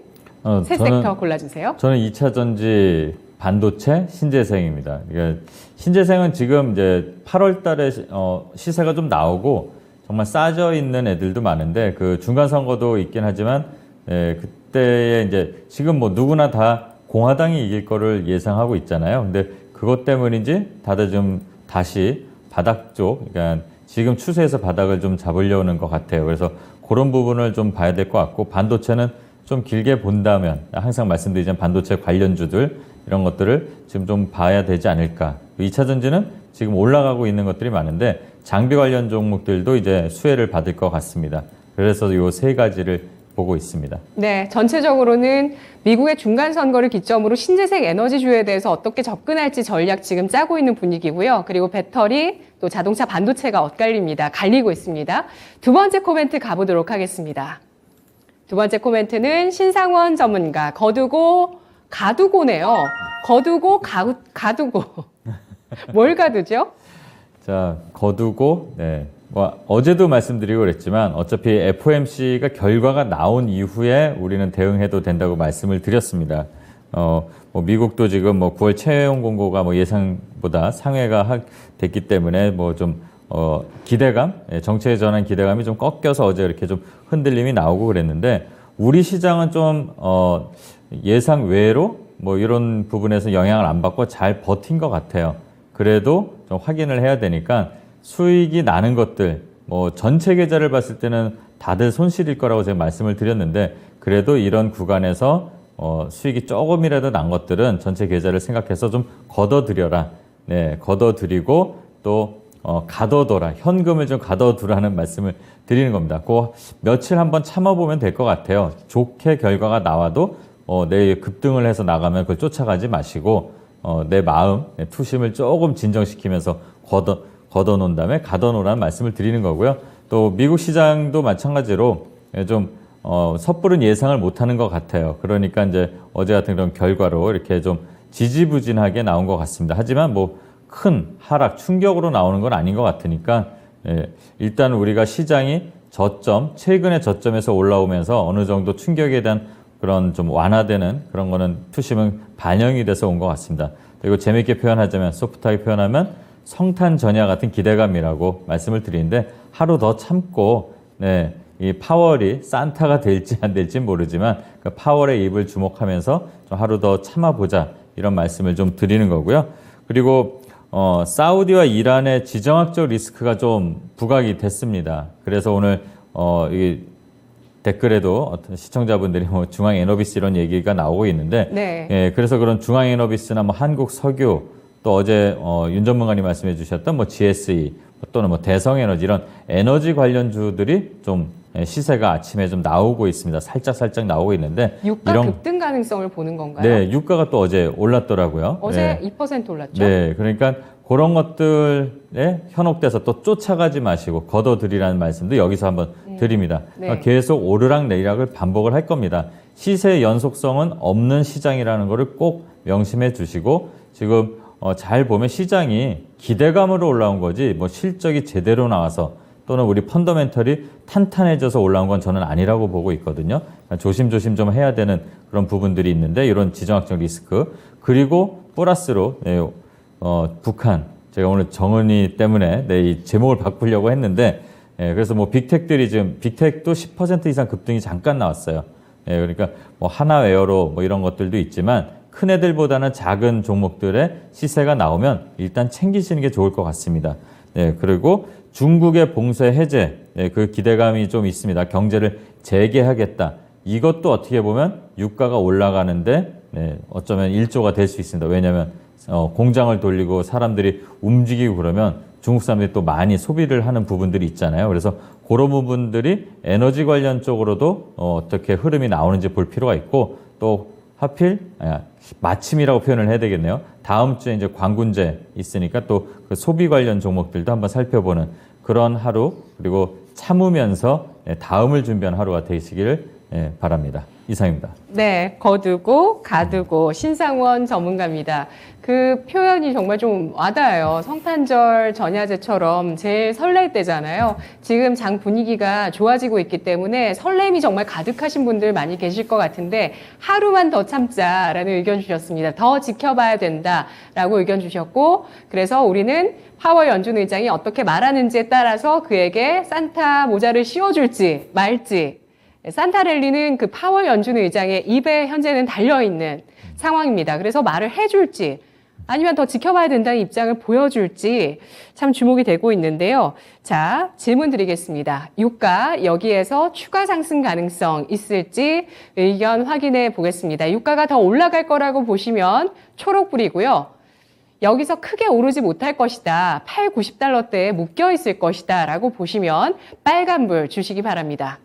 세 섹터 골라주세요. 저는 2차 전지, 반도체, 신재생입니다. 그러니까 신재생은 지금 이제 8월 달에 시세가 좀 나오고 정말 싸져 있는 애들도 많은데 그 중간 선거도 있긴 하지만 그때에 이제 지금 뭐 누구나 다 공화당이 이길 거를 예상하고 있잖아요. 근데 그것 때문인지 다들 좀 다시 바닥 쪽, 그러니까 지금 추세에서 바닥을 좀 잡으려는 것 같아요. 그래서 그런 부분을 좀 봐야 될 것 같고, 반도체는 좀 길게 본다면 항상 말씀드리지만 반도체 관련주들 이런 것들을 지금 좀 봐야 되지 않을까. 2차 전지는 지금 올라가고 있는 것들이 많은데 장비 관련 종목들도 이제 수혜를 받을 것 같습니다. 그래서 이 세 가지를 보고 있습니다. 네, 전체적으로는 미국의 중간 선거를 기점으로 신재생 에너지주에 대해서 어떻게 접근할지 전략 지금 짜고 있는 분위기고요. 그리고 배터리, 또 자동차 반도체가 엇갈립니다. 갈리고 있습니다. 두 번째 코멘트 가보도록 하겠습니다. 두 번째 코멘트는 신상원 전문가, 거두고 가두고네요. 거두고 가두고. 뭘 가두죠? 자, 거두고, 네. 뭐 어제도 말씀드리고 그랬지만 어차피 FOMC가 결과가 나온 이후에 우리는 대응해도 된다고 말씀을 드렸습니다. 뭐 미국도 지금 뭐 9월 채용 공고가 뭐 예상보다 상회가 됐기 때문에 뭐 좀 기대감, 정책에 전한 기대감이 좀 꺾여서 어제 이렇게 좀 흔들림이 나오고 그랬는데 우리 시장은 좀 예상 외로 뭐 이런 부분에서 영향을 안 받고 잘 버틴 것 같아요. 그래도 좀 확인을 해야 되니까 수익이 나는 것들, 뭐 전체 계좌를 봤을 때는 다들 손실일 거라고 제가 말씀을 드렸는데 그래도 이런 구간에서 수익이 조금이라도 난 것들은 전체 계좌를 생각해서 좀 걷어들여라. 네, 걷어들이고 또 가둬둬라. 현금을 좀 가둬두라는 말씀을 드리는 겁니다. 그 며칠 한번 참아보면 될 것 같아요. 좋게 결과가 나와도 내일 급등을 해서 나가면 그걸 쫓아가지 마시고 내 마음, 투심을 조금 진정시키면서 걷어놓은 다음에 가둬놓으라는 말씀을 드리는 거고요. 또 미국 시장도 마찬가지로 좀 섣부른 예상을 못하는 것 같아요. 그러니까 이제 어제 같은 그런 결과로 이렇게 좀 지지부진하게 나온 것 같습니다. 하지만 뭐 큰 하락, 충격으로 나오는 건 아닌 것 같으니까 일단 우리가 시장이 최근의 저점에서 올라오면서 어느 정도 충격에 대한 그런 좀 완화되는 그런 거는 투심은 반영이 돼서 온 것 같습니다. 그리고 재미있게 표현하자면, 소프트하게 표현하면 성탄전야 같은 기대감이라고 말씀을 드리는데 하루 더 참고 이 파월이 산타가 될지 안 될지 모르지만 그 파월의 입을 주목하면서 좀 하루 더 참아보자 이런 말씀을 좀 드리는 거고요. 그리고 사우디와 이란의 지정학적 리스크가 좀 부각이 됐습니다. 그래서 오늘 이 댓글에도 어떤 시청자분들이 뭐 중앙에너비스 이런 얘기가 나오고 있는데 네. 그래서 그런 중앙에너비스나 뭐 한국석유 또 어제 윤 전문가님 말씀해 주셨던 뭐 GSE 또는 뭐 대성에너지 이런 에너지 관련주들이 좀 시세가 아침에 좀 나오고 있습니다. 살짝 나오고 있는데 유가 급등 가능성을 보는 건가요? 네, 유가가 또 어제 올랐더라고요. 어제 네. 2% 올랐죠? 네, 그러니까 그런 것들에 현혹돼서 또 쫓아가지 마시고 걷어들이라는 말씀도 여기서 한번 드립니다. 네. 그러니까 계속 오르락 내리락을 반복을 할 겁니다. 시세의 연속성은 없는 시장이라는 것을 꼭 명심해 주시고 지금 잘 보면 시장이 기대감으로 올라온 거지 뭐 실적이 제대로 나와서 또는 우리 펀더멘털이 탄탄해져서 올라온 건 저는 아니라고 보고 있거든요. 그러니까 조심조심 좀 해야 되는 그런 부분들이 있는데 이런 지정학적 리스크 그리고 플러스로 북한 제가 오늘 정은이 때문에 이 제목을 바꾸려고 했는데 그래서 뭐 빅텍들이 지금 빅텍도 10% 이상 급등이 잠깐 나왔어요. 그러니까 뭐 하나웨어로 뭐 이런 것들도 있지만 큰 애들보다는 작은 종목들의 시세가 나오면 일단 챙기시는 게 좋을 것 같습니다. 그리고 중국의 봉쇄 해제, 그 기대감이 좀 있습니다. 경제를 재개하겠다. 이것도 어떻게 보면 유가가 올라가는데 어쩌면 일조가 될 수 있습니다. 왜냐하면 공장을 돌리고 사람들이 움직이고 그러면 중국 사람들이 또 많이 소비를 하는 부분들이 있잖아요. 그래서 그런 부분들이 에너지 관련 쪽으로도 어떻게 흐름이 나오는지 볼 필요가 있고 또 하필 마침이라고 표현을 해야 되겠네요. 다음 주에 이제 광군제 있으니까 또 그 소비 관련 종목들도 한번 살펴보는 그런 하루 그리고 참으면서 다음을 준비한 하루가 되시길 바랍니다. 이상입니다. 네, 거두고 가두고 신상원 전문가입니다. 그 표현이 정말 좀 와닿아요. 성탄절 전야제처럼 제일 설렐 때잖아요. 지금 장 분위기가 좋아지고 있기 때문에 설렘이 정말 가득하신 분들 많이 계실 것 같은데 하루만 더 참자라는 의견 주셨습니다. 더 지켜봐야 된다라고 의견 주셨고 그래서 우리는 파월 연준 의장이 어떻게 말하는지에 따라서 그에게 산타 모자를 씌워줄지 말지 산타랠리는 그 파월 연준 의장의 입에 현재는 달려있는 상황입니다. 그래서 말을 해줄지 아니면 더 지켜봐야 된다는 입장을 보여줄지 참 주목이 되고 있는데요. 자, 질문 드리겠습니다. 유가 여기에서 추가 상승 가능성 있을지 의견 확인해 보겠습니다. 유가가 더 올라갈 거라고 보시면 초록불이고요. 여기서 크게 오르지 못할 것이다. 8, 90달러대에 묶여 있을 것이다. 라고 보시면 빨간불 주시기 바랍니다.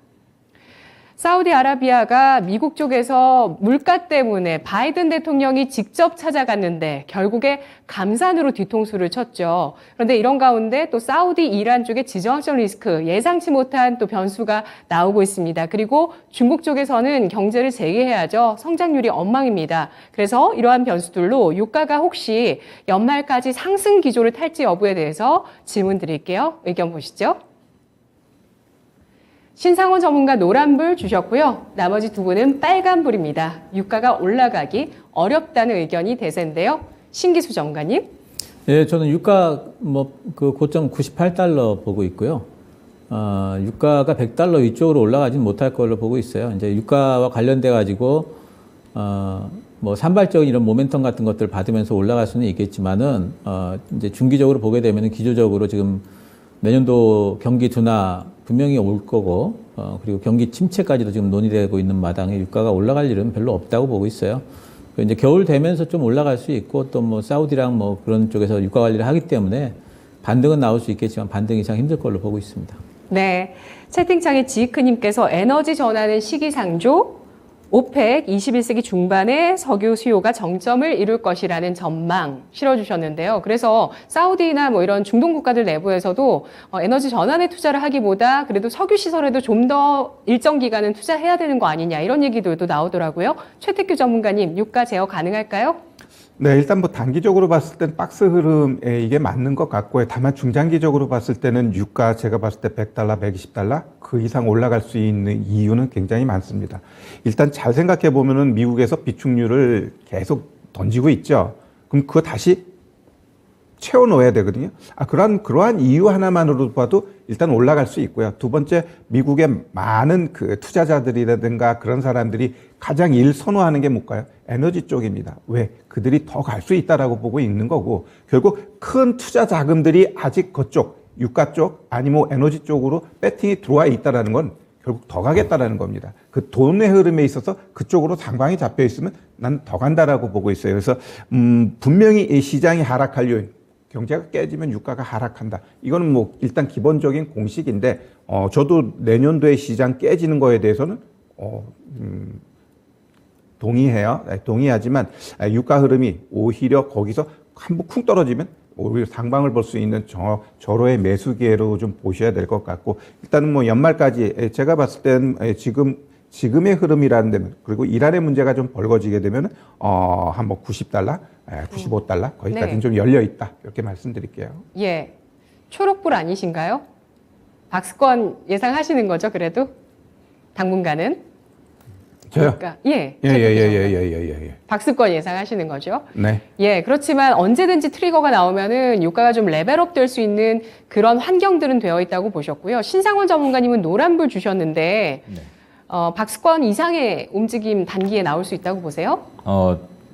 사우디아라비아가 미국 쪽에서 물가 때문에 바이든 대통령이 직접 찾아갔는데 결국에 감산으로 뒤통수를 쳤죠. 그런데 이런 가운데 또 사우디 이란 쪽의 지정학적 리스크 예상치 못한 또 변수가 나오고 있습니다. 그리고 중국 쪽에서는 경제를 재개해야죠. 성장률이 엉망입니다. 그래서 이러한 변수들로 유가가 혹시 연말까지 상승 기조를 탈지 여부에 대해서 질문 드릴게요. 의견 보시죠. 신상원 전문가 노란불 주셨고요. 나머지 두 분은 빨간불입니다. 유가가 올라가기 어렵다는 의견이 대세인데요. 신기수 전문가님. 예, 저는 유가 그 고점 98달러 보고 있고요. 유가가 100달러 위쪽으로 올라가지는 못할 걸로 보고 있어요. 이제 유가와 관련돼 가지고 산발적인 이런 모멘텀 같은 것들을 받으면서 올라갈 수는 있겠지만은 이제 중기적으로 보게 되면은 기조적으로 지금 내년도 경기 둔화 분명히 올 거고, 그리고 경기 침체까지도 지금 논의되고 있는 마당에 유가가 올라갈 일은 별로 없다고 보고 있어요. 이제 겨울 되면서 좀 올라갈 수 있고, 또 사우디랑 그런 쪽에서 유가 관리를 하기 때문에 반등은 나올 수 있겠지만 반등 이상 힘들 걸로 보고 있습니다. 네. 채팅창에 지크님께서 에너지 전환은 시기상조, 오펙 21세기 중반에 석유 수요가 정점을 이룰 것이라는 전망 실어주셨는데요. 그래서 사우디나 이런 중동 국가들 내부에서도 에너지 전환에 투자를 하기보다 그래도 석유 시설에도 좀 더 일정 기간은 투자해야 되는 거 아니냐 이런 얘기들도 나오더라고요. 최택규 전문가님, 유가 제어 가능할까요? 네, 일단 단기적으로 봤을 땐 박스 흐름에 이게 맞는 것 같고요. 다만 중장기적으로 봤을 때는 유가 제가 봤을 때 100달러, 120달러 그 이상 올라갈 수 있는 이유는 굉장히 많습니다. 일단 잘 생각해 보면은 미국에서 비축률을 계속 던지고 있죠. 그럼 그거 다시 채워 넣어야 되거든요. 그러한 이유 하나만으로 봐도 일단 올라갈 수 있고요. 두 번째, 미국의 많은 그 투자자들이라든가 그런 사람들이 가장 선호하는 게 뭘까요? 에너지 쪽입니다. 왜? 그들이 더 갈 수 있다라고 보고 있는 거고, 결국 큰 투자 자금들이 아직 그쪽, 유가 쪽, 아니면 에너지 쪽으로 배팅이 들어와 있다라는 건 결국 더 가겠다라는 겁니다. 그 돈의 흐름에 있어서 그쪽으로 상방이 잡혀 있으면 난 더 간다라고 보고 있어요. 그래서 분명히 이 시장이 하락할 요인, 경제가 깨지면 유가가 하락한다. 이거는 일단 기본적인 공식인데, 저도 내년도에 시장 깨지는 거에 대해서는, 동의해요. 동의하지만, 유가 흐름이 오히려 거기서 한번 쿵 떨어지면 오히려 상방을 볼 수 있는 저로의 매수 기회로 좀 보셔야 될 것 같고, 일단은 연말까지 제가 봤을 때는 지금의 흐름이라는 데는, 그리고 이란의 문제가 좀 벌거지게 되면, 한 90달러, 95달러, 거기까지는 네. 좀 열려 있다. 이렇게 말씀드릴게요. 예. 초록불 아니신가요? 박스권 예상하시는 거죠, 그래도? 당분간은? 저요? 그러니까, 예. 예. 박스권 예상하시는 거죠? 네. 예, 그렇지만 언제든지 트리거가 나오면은 유가가 좀 레벨업 될 수 있는 그런 환경들은 되어 있다고 보셨고요. 신상원 전문가님은 노란불 주셨는데, 네. 박스권 이상의 움직임 단기에 나올 수 있다고 보세요?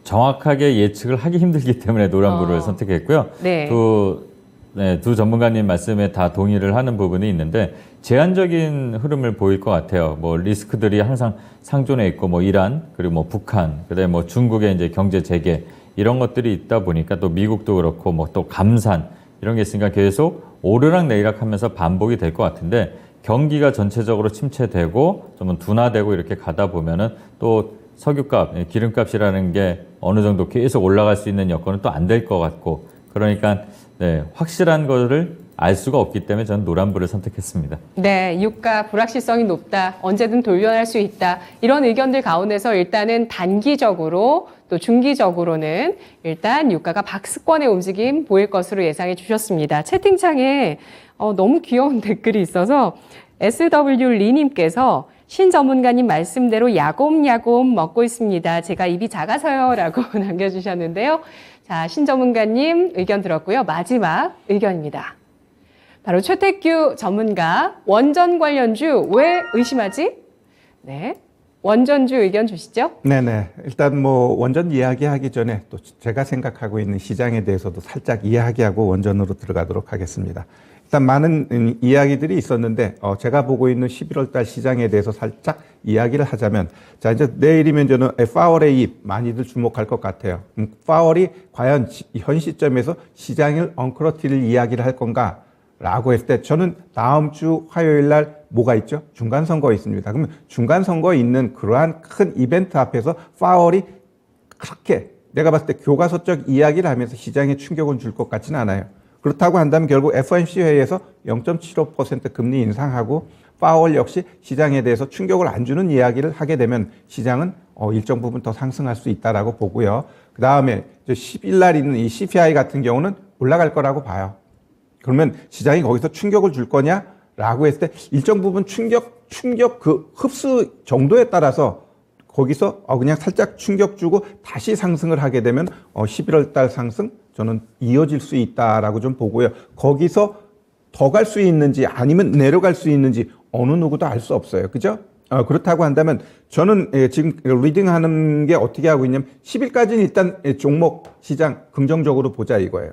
정확하게 예측을 하기 힘들기 때문에 노란불을 선택했고요. 네. 두 전문가님 말씀에 다 동의를 하는 부분이 있는데 제한적인 흐름을 보일 것 같아요. 리스크들이 항상 상존해 있고 이란 그리고 북한 그다음에 중국의 이제 경제 재개 이런 것들이 있다 보니까 또 미국도 그렇고 또 감산 이런 게 있으니까 계속 오르락 내리락 하면서 반복이 될 것 같은데 경기가 전체적으로 침체되고 좀 둔화되고 이렇게 가다 보면은 또 석유값, 기름값이라는 게 어느 정도 계속 올라갈 수 있는 여건은 또 안 될 것 같고 그러니까 네, 확실한 거를 알 수가 없기 때문에 저는 노란불을 선택했습니다. 네, 유가 불확실성이 높다. 언제든 돌변할 수 있다. 이런 의견들 가운데서 일단은 단기적으로 또 중기적으로는 일단 유가가 박스권의 움직임 보일 것으로 예상해 주셨습니다. 채팅창에 너무 귀여운 댓글이 있어서 SW 리님께서 신 전문가님 말씀대로 야곱야곱 먹고 있습니다. 제가 입이 작아서요 라고 남겨주셨는데요. 자, 신 전문가님 의견 들었고요. 마지막 의견입니다. 바로 최태규 전문가, 원전 관련주 왜 의심하지? 네, 원전주 의견 주시죠. 네네. 일단 뭐 원전 이야기하기 전에 또 제가 생각하고 있는 시장에 대해서도 살짝 이야기하고 원전으로 들어가도록 하겠습니다. 일단 많은 이야기들이 있었는데 제가 보고 있는 11월 달 시장에 대해서 살짝 이야기를 하자면 자 이제 내일이면 저는 파월의 입 많이들 주목할 것 같아요. 파월이 과연 현 시점에서 시장을 엉클어뜨릴 이야기를 할 건가? 라고 했을 때 저는 다음 주 화요일 날 뭐가 있죠? 중간 선거 있습니다. 그러면 중간 선거에 있는 그러한 큰 이벤트 앞에서 파월이 그렇게 내가 봤을 때 교과서적 이야기를 하면서 시장에 충격을 줄 것 같지는 않아요. 그렇다고 한다면 결국 FOMC 회의에서 0.75% 금리 인상하고 파월 역시 시장에 대해서 충격을 안 주는 이야기를 하게 되면 시장은 일정 부분 더 상승할 수 있다라고 보고요. 그 다음에 10일 날 있는 이 CPI 같은 경우는 올라갈 거라고 봐요. 그러면 시장이 거기서 충격을 줄 거냐라고 했을 때 일정 부분 충격 그 흡수 정도에 따라서 거기서 그냥 살짝 충격 주고 다시 상승을 하게 되면 11월 달 상승 저는 이어질 수 있다라고 좀 보고요. 거기서 더 갈 수 있는지 아니면 내려갈 수 있는지 어느 누구도 알 수 없어요. 그죠? 그렇다고 한다면 저는 지금 리딩하는 게 어떻게 하고 있냐면 10일까지는 일단 종목 시장 긍정적으로 보자 이거예요.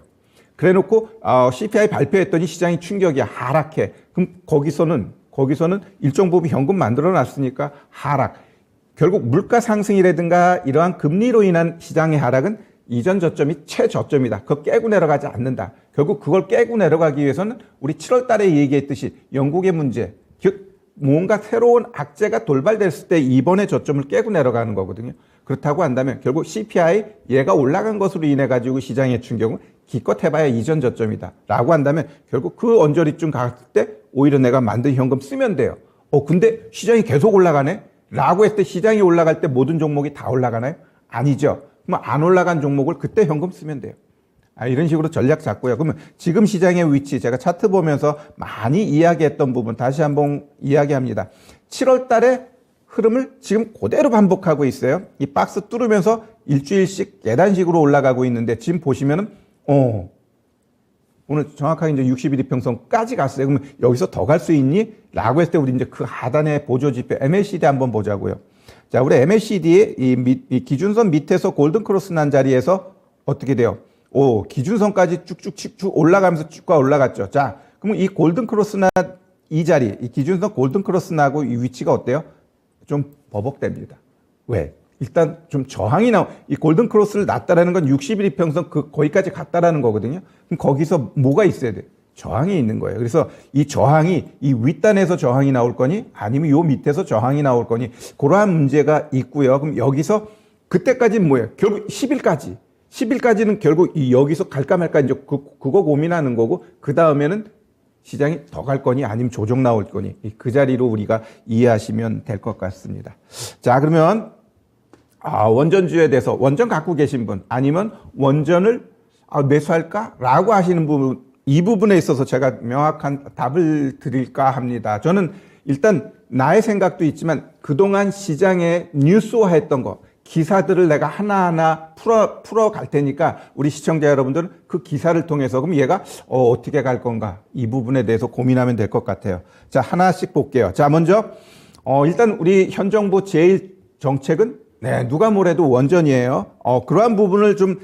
그래 놓고 CPI 발표했더니 시장이 충격이 하락해. 그럼 거기서는 일정 부분 현금 만들어 놨으니까 하락. 결국 물가 상승이라든가 이러한 금리로 인한 시장의 하락은 이전 저점이 최저점이다. 그거 깨고 내려가지 않는다. 결국 그걸 깨고 내려가기 위해서는 우리 7월 달에 얘기했듯이 영국의 문제, 즉 뭔가 새로운 악재가 돌발됐을 때 이번에 저점을 깨고 내려가는 거거든요. 그렇다고 한다면 결국 CPI 얘가 올라간 것으로 인해 가지고 시장의 충격은 기껏 해봐야 이전 저점이다 라고 한다면 결국 그 언저리쯤 갔을 때 오히려 내가 만든 현금 쓰면 돼요. 근데 시장이 계속 올라가네? 라고 했을 때 시장이 올라갈 때 모든 종목이 다 올라가나요? 아니죠. 그럼 안 올라간 종목을 그때 현금 쓰면 돼요. 이런 식으로 전략 잡고요. 그러면 지금 시장의 위치 제가 차트 보면서 많이 이야기했던 부분 다시 한번 이야기합니다. 7월 달에 흐름을 지금 그대로 반복하고 있어요. 이 박스 뚫으면서 일주일씩 계단식으로 올라가고 있는데 지금 보시면은 오늘 정확하게 이제 60일 이평선까지 갔어요. 그러면 여기서 더 갈 수 있니? 라고 했을 때 우리 이제 그 하단의 보조 지표 MACD 한번 보자고요. 자, 우리 MACD의 이 기준선 밑에서 골든 크로스 난 자리에서 어떻게 돼요? 기준선까지 쭉쭉 올라가면서 쭉가 올라갔죠. 자, 그러면 이 골든 크로스 난 이 자리, 이 기준선 골든 크로스 나고 이 위치가 어때요? 좀 버벅됩니다. 왜? 일단 좀 저항이 이 골든 크로스를 놨다라는 건 60일 이평선 거기까지 갔다라는 거거든요. 그럼 거기서 뭐가 있어야 돼? 저항이 있는 거예요. 그래서 이 저항이 이 윗단에서 저항이 나올 거니 아니면 요 밑에서 저항이 나올 거니 그러한 문제가 있고요. 그럼 여기서 그때까지는 뭐예요? 결국 10일까지는 결국 여기서 갈까 말까 이제 그거 고민하는 거고 그 다음에는 시장이 더 갈 거니 아니면 조정 나올 거니 그 자리로 우리가 이해하시면 될 것 같습니다. 자, 그러면 원전주에 대해서 원전 갖고 계신 분 아니면 원전을 매수할까? 라고 하시는 부분 이 부분에 있어서 제가 명확한 답을 드릴까 합니다. 저는 일단 나의 생각도 있지만 그동안 시장에 뉴스화했던 거 기사들을 내가 하나하나 풀어 갈 테니까 우리 시청자 여러분들은 그 기사를 통해서 그럼 얘가 어떻게 갈 건가 이 부분에 대해서 고민하면 될 것 같아요. 자, 하나씩 볼게요. 자, 먼저 일단 우리 현 정부 제일 정책은 누가 뭐래도 원전이에요. 그러한 부분을 좀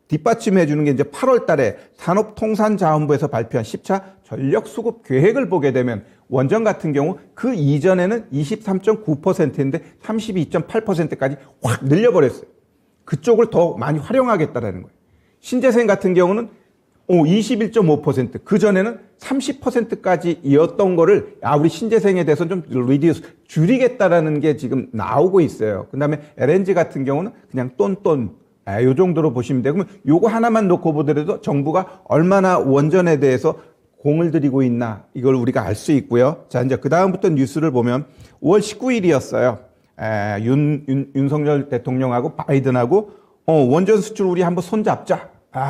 뒷받침해 주는 게 이제 8월 달에 산업통상자원부에서 발표한 10차 전력 수급 계획을 보게 되면 원전 같은 경우 그 이전에는 23.9%인데 32.8%까지 확 늘려버렸어요. 그쪽을 더 많이 활용하겠다라는 거예요. 신재생 같은 경우는 21.5%. 그전에는 30%까지 이었던 거를, 우리 신재생에 대해서 좀 줄이겠다라는 게 지금 나오고 있어요. 그 다음에 LNG 같은 경우는 그냥 요 정도로 보시면 되고, 그러면 요거 하나만 놓고 보더라도 정부가 얼마나 원전에 대해서 공을 들이고 있나, 이걸 우리가 알 수 있고요. 자, 이제 그다음부터 뉴스를 보면 5월 19일이었어요. 윤석열 대통령하고 바이든하고, 원전 수출 우리 한번 손잡자.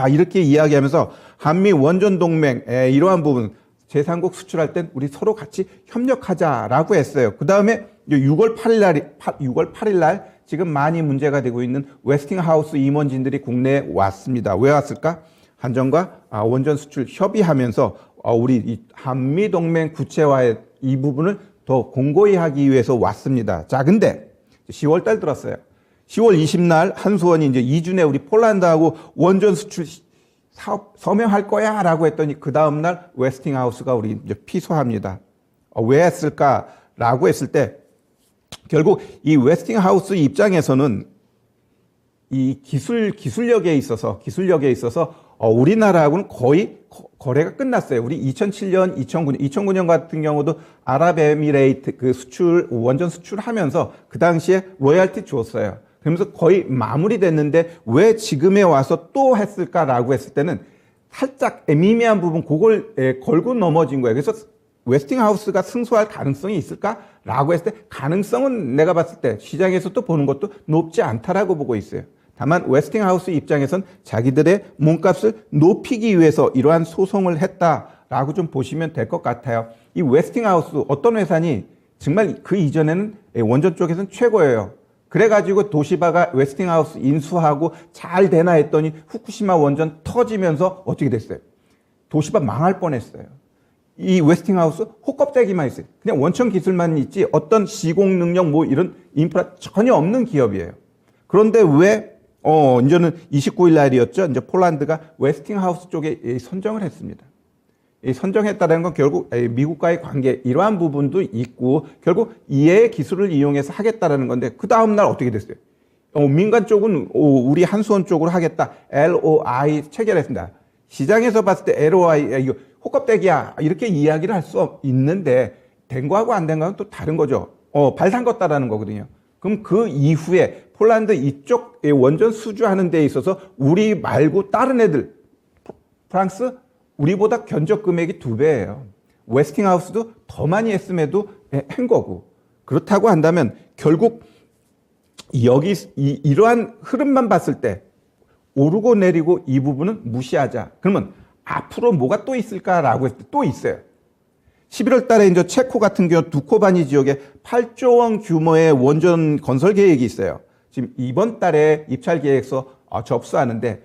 이렇게 이야기하면서 한미 원전 동맹, 이러한 부분, 제3국 수출할 땐 우리 서로 같이 협력하자라고 했어요. 그 다음에 6월 8일 날 지금 많이 문제가 되고 있는 웨스팅하우스 임원진들이 국내에 왔습니다. 왜 왔을까? 한전과 원전 수출 협의하면서 우리 이 한미 동맹 구체화의 이 부분을 더 공고히 하기 위해서 왔습니다. 자, 근데 10월 달 들었어요. 10월 20날 한수원이 이제 2주 내 우리 폴란드하고 원전 수출 사업 서명할 거야 라고 했더니 그 다음날 웨스팅하우스가 우리 이제 피소합니다. 왜 했을까라고 했을 때 결국 이 웨스팅하우스 입장에서는 이 기술력에 있어서 우리나라하고는 거의 거래가 끝났어요. 우리 2007년, 2009년 같은 경우도 아랍에미레이트 그 원전 수출하면서 그 당시에 로열티 줬어요. 그러면서 거의 마무리됐는데 왜 지금에 와서 또 했을까라고 했을 때는 살짝 미미한 부분 그걸 걸고 넘어진 거예요. 그래서 웨스팅하우스가 승소할 가능성이 있을까라고 했을 때 가능성은 내가 봤을 때 시장에서 또 보는 것도 높지 않다라고 보고 있어요. 다만 웨스팅하우스 입장에선 자기들의 몸값을 높이기 위해서 이러한 소송을 했다라고 좀 보시면 될 것 같아요. 이 웨스팅하우스 어떤 회사니 정말 그 이전에는 원전 쪽에서는 최고예요. 그래가지고 도시바가 웨스팅하우스 인수하고 잘 되나 했더니 후쿠시마 원전 터지면서 어떻게 됐어요? 도시바 망할 뻔했어요. 이 웨스팅하우스 호껍데기만 있어요. 그냥 원천 기술만 있지 어떤 시공 능력 뭐 이런 인프라 전혀 없는 기업이에요. 그런데 왜 이제는 29일 날이었죠. 이제 폴란드가 웨스팅하우스 쪽에 선정을 했습니다. 선정했다는 건 결국 미국과의 관계 이러한 부분도 있고 결국 이해의 기술을 이용해서 하겠다라는 건데 그 다음 날 어떻게 됐어요? 민간 쪽은 우리 한수원 쪽으로 하겠다. LOI 체결했습니다. 시장에서 봤을 때 LOI 이거 호껍데기야 이렇게 이야기를 할 수 있는데 된 거하고 안 된 거는 또 다른 거죠. 발 담궜다라는 거거든요. 그럼 그 이후에 폴란드 이쪽 원전 수주하는 데 있어서 우리 말고 다른 애들 프랑스 우리보다 견적 금액이 2배예요. 웨스팅하우스도 더 많이 했음에도 한 거고. 그렇다고 한다면 결국 여기 이러한 흐름만 봤을 때 오르고 내리고 이 부분은 무시하자. 그러면 앞으로 뭐가 또 있을까라고 했을 때 또 있어요. 11월 달에 이제 체코 같은 경우 두코바니 지역에 8조 원 규모의 원전 건설 계획이 있어요. 지금 이번 달에 입찰 계획서 접수하는데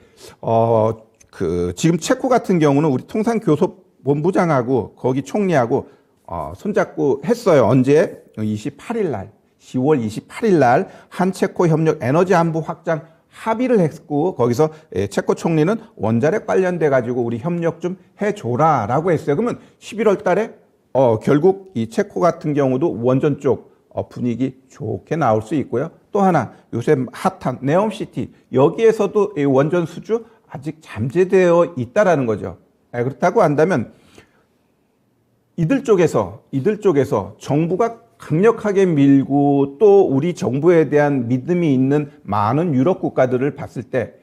지금 체코 같은 경우는 우리 통상교섭본부장하고 거기 총리하고 손잡고 했어요. 언제? 28일 날, 10월 28일 날 한체코 협력 에너지 안보 확장 합의를 했고 거기서 체코 총리는 원자력 관련돼 가지고 우리 협력 좀 해줘라라고 했어요. 그러면 11월 달에 결국 이 체코 같은 경우도 원전 쪽 분위기 좋게 나올 수 있고요. 또 하나 요새 핫한 네옴시티 여기에서도 이 원전 수주 아직 잠재되어 있다라는 거죠. 그렇다고 한다면 이들 쪽에서 정부가 강력하게 밀고 또 우리 정부에 대한 믿음이 있는 많은 유럽 국가들을 봤을 때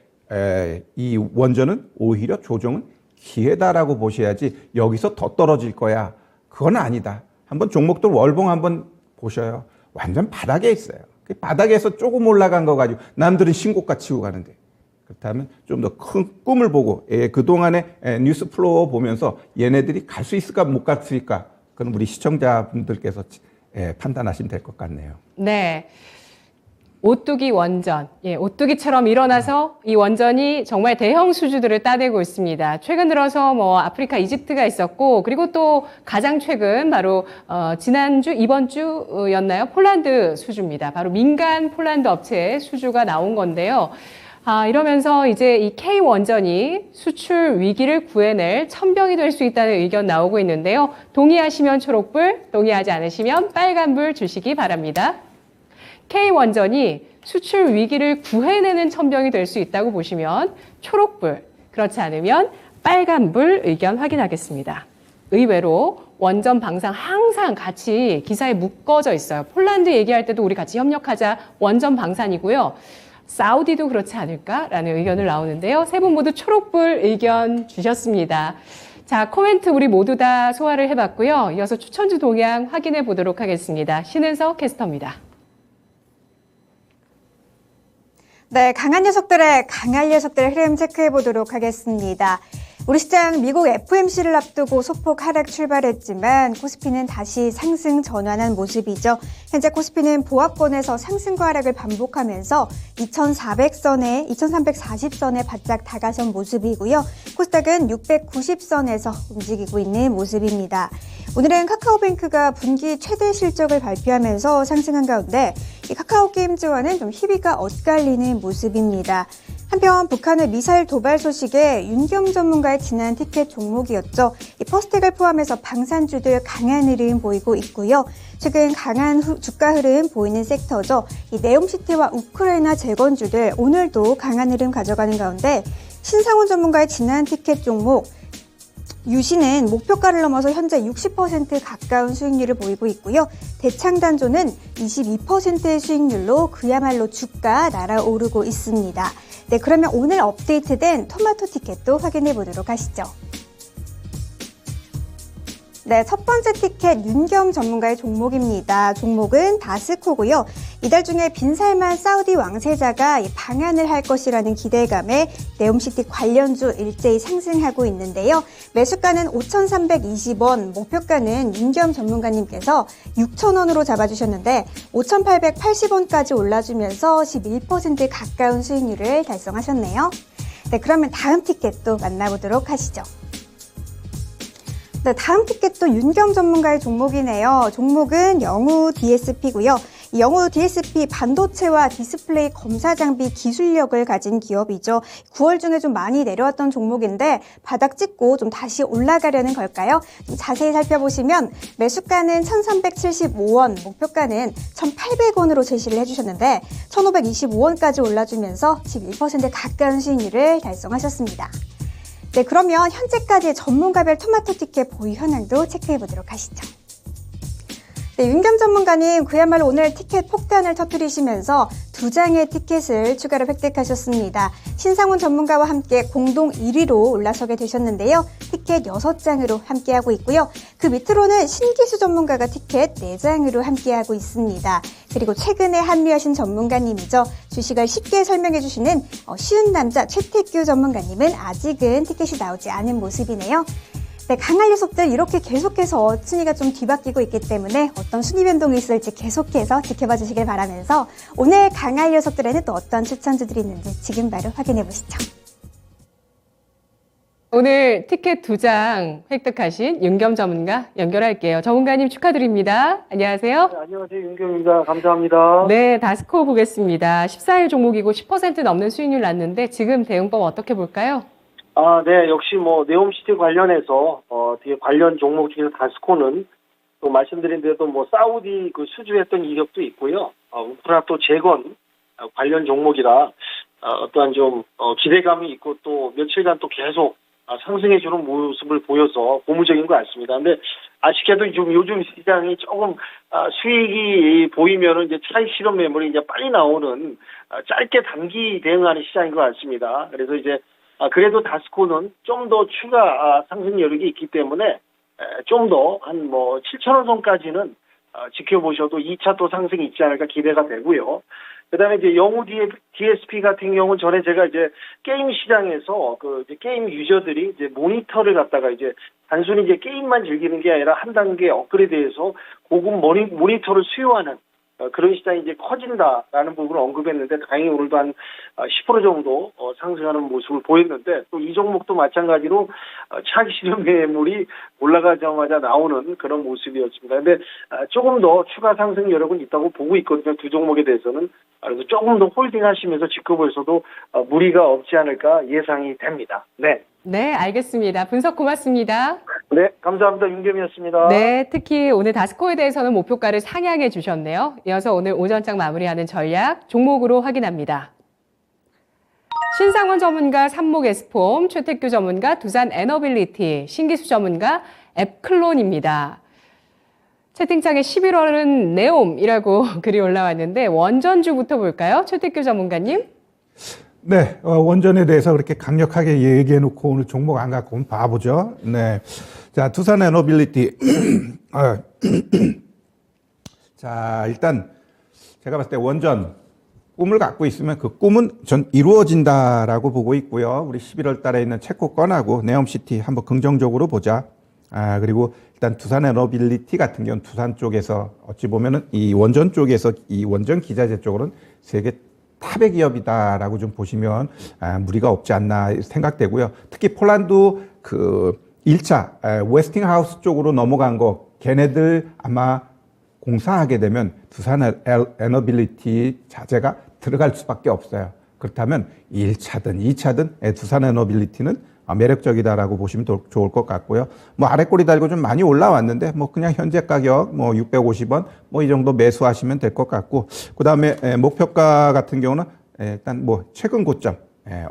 이 원전은 오히려 조정은 기회다라고 보셔야지 여기서 더 떨어질 거야. 그건 아니다. 한번 종목들 월봉 한번 보셔요. 완전 바닥에 있어요. 그 바닥에서 조금 올라간 거 가지고 남들은 신고가 치고 가는데 그렇다면 좀 더 큰 꿈을 보고 그동안의 뉴스 플로우 보면서 얘네들이 갈 수 있을까 못 갈 수 있을까 그건 우리 시청자분들께서 판단하시면 될 것 같네요. 네. 오뚜기 원전. 오뚜기처럼 일어나서 이 원전이 정말 대형 수주들을 따내고 있습니다. 최근 들어서 아프리카 이집트가 있었고, 그리고 또 가장 최근 바로, 지난주, 이번 주였나요? 폴란드 수주입니다. 바로 민간 폴란드 업체의 수주가 나온 건데요. 이러면서 이제 이 K 원전이 수출 위기를 구해낼 천병이 될 수 있다는 의견 나오고 있는데요. 동의하시면 초록불, 동의하지 않으시면 빨간불 주시기 바랍니다. K 원전이 수출 위기를 구해내는 천병이 될 수 있다고 보시면 초록불, 그렇지 않으면 빨간불 의견 확인하겠습니다. 의외로 원전 방산 항상 같이 기사에 묶어져 있어요. 폴란드 얘기할 때도 우리 같이 협력하자 원전 방산이고요. 사우디도 그렇지 않을까라는 의견을 나오는데요. 세 분 모두 초록불 의견 주셨습니다. 자, 코멘트 우리 모두 다 소화를 해봤고요. 이어서 추천주 동향 확인해 보도록 하겠습니다. 신은석 캐스터입니다. 네, 강한 녀석들의 흐름 체크해 보도록 하겠습니다. 우리 시장 미국 FOMC를 앞두고 소폭 하락 출발했지만 코스피는 다시 상승 전환한 모습이죠. 현재 코스피는 보합권에서 상승과 하락을 반복하면서 2340선에 바짝 다가선 모습이고요. 코스닥은 690선에서 움직이고 있는 모습입니다. 오늘은 카카오뱅크가 분기 최대 실적을 발표하면서 상승한 가운데 이 카카오게임즈와는 좀 희비가 엇갈리는 모습입니다. 한편 북한의 미사일 도발 소식에 윤겸 전문가의 지난 티켓 종목이었죠. 이 퍼스텍을 포함해서 방산주들 강한 흐름 보이고 있고요. 최근 강한 주가 흐름 보이는 섹터죠. 이 네옴시티와 우크라이나 재건주들 오늘도 강한 흐름 가져가는 가운데 신상훈 전문가의 지난 티켓 종목 유시는 목표가를 넘어서 현재 60% 가까운 수익률을 보이고 있고요. 대창단조는 22%의 수익률로 그야말로 주가 날아오르고 있습니다. 네, 그러면 오늘 업데이트된 토마토 티켓도 확인해 보도록 하시죠. 네, 첫 번째 티켓 윤겸 전문가의 종목입니다. 종목은 다스코고요. 이달 중에 빈살만 사우디 왕세자가 방한을 할 것이라는 기대감에 네옴시티 관련주 일제히 상승하고 있는데요. 매수가는 5,320원, 목표가는 윤겸 전문가님께서 6,000원으로 잡아주셨는데 5,880원까지 올라주면서 11% 가까운 수익률을 달성하셨네요. 네, 그러면 다음 티켓도 만나보도록 하시죠. 네, 다음 티켓도 윤겸 전문가의 종목이네요. 종목은 영우 DSP고요. 이 영우 DSP 반도체와 디스플레이 검사 장비 기술력을 가진 기업이죠. 9월 중에 좀 많이 내려왔던 종목인데 바닥 찍고 좀 다시 올라가려는 걸까요? 좀 자세히 살펴보시면 매수가는 1,375원, 목표가는 1,800원으로 제시를 해주셨는데 1,525원까지 올라주면서 11% 가까운 수익률을 달성하셨습니다. 네, 그러면 현재까지의 전문가별 토마토 티켓 보유 현황도 체크해 보도록 하시죠. 네, 윤겸 전문가님 그야말로 오늘 티켓 폭탄을 터뜨리시면서 2장의 티켓을 추가로 획득하셨습니다. 신상훈 전문가와 함께 공동 1위로 올라서게 되셨는데요. 티켓 6장으로 함께하고 있고요. 그 밑으로는 신기수 전문가가 티켓 4장으로 함께하고 있습니다. 그리고 최근에 합류하신 전문가님이죠. 주식을 쉽게 설명해 주시는 쉬운 남자 최태규 전문가님은 아직은 티켓이 나오지 않은 모습이네요. 네, 강한 녀석들 이렇게 계속해서 순위가 좀 뒤바뀌고 있기 때문에 어떤 순위 변동이 있을지 계속해서 지켜봐 주시길 바라면서 오늘 강한 녀석들에는 또 어떤 추천주들이 있는지 지금 바로 확인해 보시죠. 오늘 티켓 2장 획득하신 윤겸 전문가 연결할게요. 전문가님 축하드립니다. 안녕하세요. 네, 안녕하세요. 윤겸입니다. 감사합니다. 네, 다스코 보겠습니다. 14일 종목이고 10% 넘는 수익률 났는데 지금 대응법 어떻게 볼까요? 네, 역시 네옴시티 관련해서 뒤에 관련 종목 중에서 다스코는 또 말씀드린 대로 사우디 그 수주했던 이력도 있고요. 우크라이나 또 재건 관련 종목이라 어떠한 좀 기대감이 있고 또 며칠간 또 계속 상승해주는 모습을 보여서 고무적인 것 같습니다. 근데 아쉽게도 좀 요즘 시장이 조금 수익이 보이면은 이제 차익 실현 매물이 이제 빨리 나오는 짧게 단기 대응하는 시장인 것 같습니다. 그래서 이제 그래도 다스코는 좀 더 추가 상승 여력이 있기 때문에 좀 더 한 7,000원 선까지는 지켜보셔도 2차 또 상승이 있지 않을까 기대가 되고요. 그다음에 이제 영우 DSP 같은 경우는 전에 제가 이제 게임 시장에서 이제 게임 유저들이 이제 모니터를 갖다가 이제 단순히 이제 게임만 즐기는 게 아니라 한 단계 업그레이드해서 고급 모니터를 수요하는 그런 시장이 이제 커진다라는 부분을 언급했는데 다행히 오늘도 한 10% 정도 상승하는 모습을 보였는데 또 이 종목도 마찬가지로 차익 실현 매물이 올라가자마자 나오는 그런 모습이었습니다. 근데 조금 더 추가 상승 여력은 있다고 보고 있거든요. 두 종목에 대해서는. 그래서 조금 더 홀딩하시면서 지켜보셔도 무리가 없지 않을까 예상이 됩니다. 네. 네, 알겠습니다. 분석 고맙습니다. 네, 감사합니다. 윤겸이었습니다. 네, 특히 오늘 다스코에 대해서는 목표가를 상향해 주셨네요. 이어서 오늘 오전장 마무리하는 전략 종목으로 확인합니다. 신상원 전문가 삼목에스폼, 최택규 전문가 두산 에너빌리티, 신기수 전문가 앱클론입니다. 채팅창에 11월은 네옴이라고 글이 올라왔는데 원전주부터 볼까요? 최택규 전문가님. 네, 원전에 대해서 그렇게 강력하게 얘기해놓고 오늘 종목 안 갖고 오면 바보죠. 네, 자 두산 에너빌리티. 자 일단 제가 봤을 때 원전 꿈을 갖고 있으면 그 꿈은 전 이루어진다라고 보고 있고요. 우리 11월 달에 있는 체코 건하고 네옴시티 한번 긍정적으로 보자. 그리고 일단 두산 에너빌리티 같은 경우는 두산 쪽에서 어찌 보면은 이 원전 쪽에서 이 원전 기자재 쪽으로는 세계 탑의 기업이다라고 좀 보시면 무리가 없지 않나 생각되고요. 특히 폴란드 그 1차 웨스팅하우스 쪽으로 넘어간 거 걔네들 아마 공사하게 되면 두산 에너빌리티 자재가 들어갈 수밖에 없어요. 그렇다면 1차든 2차든 두산 에너빌리티는 매력적이다라고 보시면 좋을 것 같고요. 뭐 아래 꼬리 달고 좀 많이 올라왔는데 뭐 그냥 현재 가격 뭐 650원 뭐 이 정도 매수하시면 될 것 같고, 그 다음에 목표가 같은 경우는 일단 뭐 최근 고점,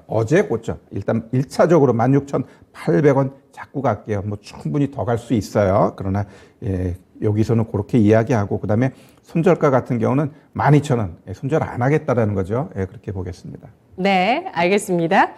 어제 고점 일단 1차적으로 16,800원 잡고 갈게요. 뭐 충분히 더 갈 수 있어요. 그러나 여기서는 그렇게 이야기하고, 그 다음에 손절가 같은 경우는 12,000원 손절 안 하겠다라는 거죠. 그렇게 보겠습니다. 네, 알겠습니다.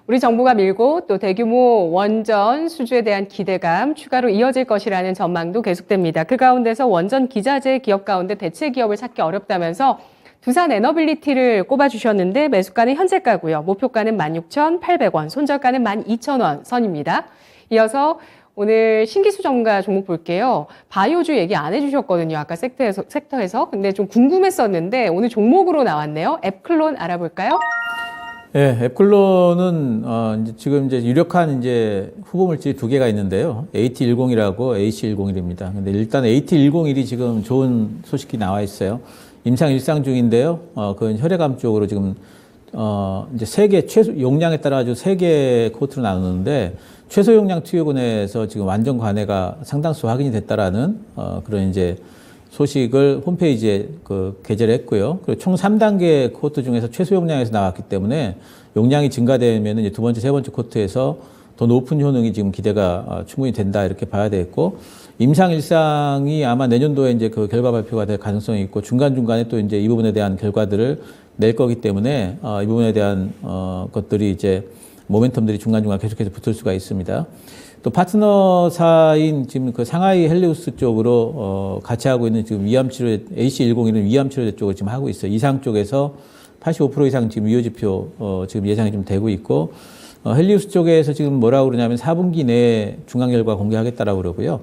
우리 정부가 밀고 또 대규모 원전 수주에 대한 기대감 추가로 이어질 것이라는 전망도 계속됩니다. 그 가운데서 원전 기자재 기업 가운데 대체 기업을 찾기 어렵다면서 두산 에너빌리티를 꼽아주셨는데 매수가는 현재가고요. 목표가는 16,800원, 손절가는 12,000원 선입니다. 이어서 오늘 신기수 전문가 종목 볼게요. 바이오주 얘기 안 해주셨거든요. 아까 섹터에서. 근데 좀 궁금했었는데 오늘 종목으로 나왔네요. 앱클론 알아볼까요? 예, 앱클론은 지금 이제 유력한 이제 후보 물질이 두 개가 있는데요. AT10이라고 AC101입니다. 근데 일단 AT101이 지금 좋은 소식이 나와 있어요. 임상 일상 중인데요. 그 혈액암 쪽으로 지금 이제 세 개 최소 용량에 따라 아주 세 개 코트로 나누는데 최소 용량 투여군에서 지금 완전 관해가 상당수 확인이 됐다라는 그런 이제 소식을 홈페이지에 게재를 했고요. 그리고 총 3단계 코트 중에서 최소 용량에서 나왔기 때문에 용량이 증가되면 이제 두 번째, 세 번째 코트에서 더 높은 효능이 지금 기대가 충분히 된다 이렇게 봐야 되겠고, 임상 일상이 아마 내년도에 이제 그 결과 발표가 될 가능성이 있고 중간중간에 또 이제 이 부분에 대한 결과들을 낼 거기 때문에 이 부분에 대한 것들이 이제 모멘텀들이 중간중간 계속해서 붙을 수가 있습니다. 또 파트너사인 지금 그 상하이 헬리우스 쪽으로 같이 하고 있는 지금 위암치료 AC101은 위암치료제 쪽을 지금 하고 있어요. 이상 쪽에서 85% 이상 지금 위효지표 지금 예상이 좀 되고 있고, 헬리우스 쪽에서 지금 뭐라고 그러냐면 4분기 내에 중간 결과 공개하겠다라고 그러고요.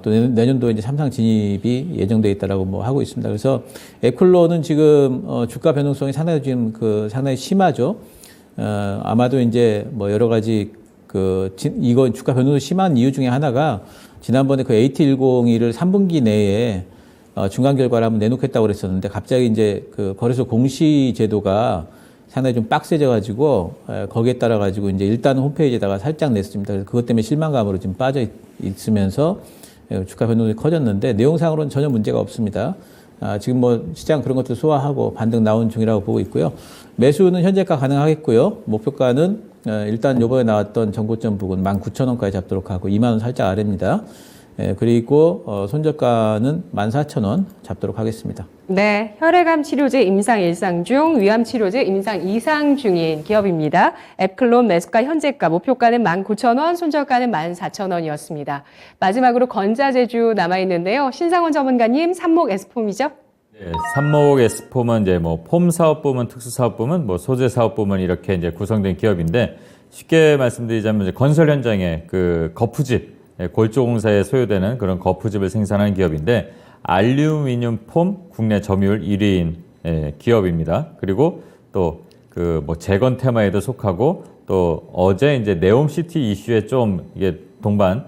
또 내년도에 이제 3상 진입이 예정되어 있다라고 뭐 하고 있습니다. 그래서 앱클론은 지금 주가 변동성이 상당히 지금 상당히 심하죠. 아마도 이제 뭐 여러 가지 이거 주가 변동이 심한 이유 중에 하나가 지난번에 그 AT101을 3분기 내에 중간 결과를 한번 내놓겠다고 그랬었는데 갑자기 이제 그 거래소 공시 제도가 상당히 좀 빡세져가지고 거기에 따라가지고 이제 일단 홈페이지에다가 살짝 냈습니다. 그래서 그것 때문에 실망감으로 지금 빠져 있으면서 주가 변동이 커졌는데 내용상으로는 전혀 문제가 없습니다. 지금 뭐 시장 그런 것도 소화하고 반등 나온 중이라고 보고 있고요. 매수는 현재가 가능하겠고요. 목표가는 일단 요번에 나왔던 정고점 부근 19,000원까지 잡도록 하고 2만 원 살짝 아래입니다. 그리고 손절가는 14,000원 잡도록 하겠습니다. 네, 혈액암 치료제 임상 일상 중, 위암 치료제 임상 이상 중인 기업입니다. 앱클론 매수가 현재가, 목표가는 19,000원, 손절가는 14,000원이었습니다. 마지막으로 건자재주 남아있는데요. 신상원 전문가님, 삼목 에스폼이죠? 네, 삼목 에스폼은 이제 뭐 폼 사업부문, 특수 사업부문, 뭐 소재 사업부문 이렇게 이제 구성된 기업인데, 쉽게 말씀드리자면 이제 건설 현장에 그 거푸집, 골조공사에 소요되는 그런 거푸집을 생산하는 기업인데, 알루미늄 폼 국내 점유율 1위인 기업입니다. 그리고 또 그 뭐 재건 테마에도 속하고, 또 어제 이제 네옴시티 이슈에 좀 이게 동반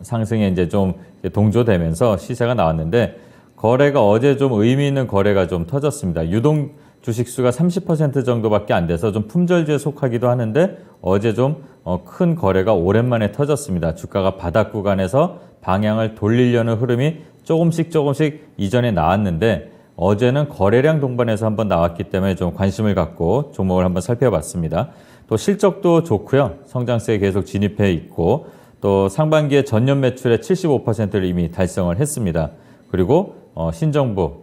상승에 이제 좀 동조되면서 시세가 나왔는데, 거래가 어제 좀 의미 있는 거래가 좀 터졌습니다. 유동 주식수가 30% 정도밖에 안 돼서 좀 품절주에 속하기도 하는데 어제 좀 큰 거래가 오랜만에 터졌습니다. 주가가 바닥 구간에서 방향을 돌리려는 흐름이 조금씩 이전에 나왔는데 어제는 거래량 동반해서 한번 나왔기 때문에 좀 관심을 갖고 종목을 한번 살펴봤습니다. 또 실적도 좋고요. 성장세에 계속 진입해 있고 또 상반기에 전년 매출의 75%를 이미 달성을 했습니다. 그리고 신정부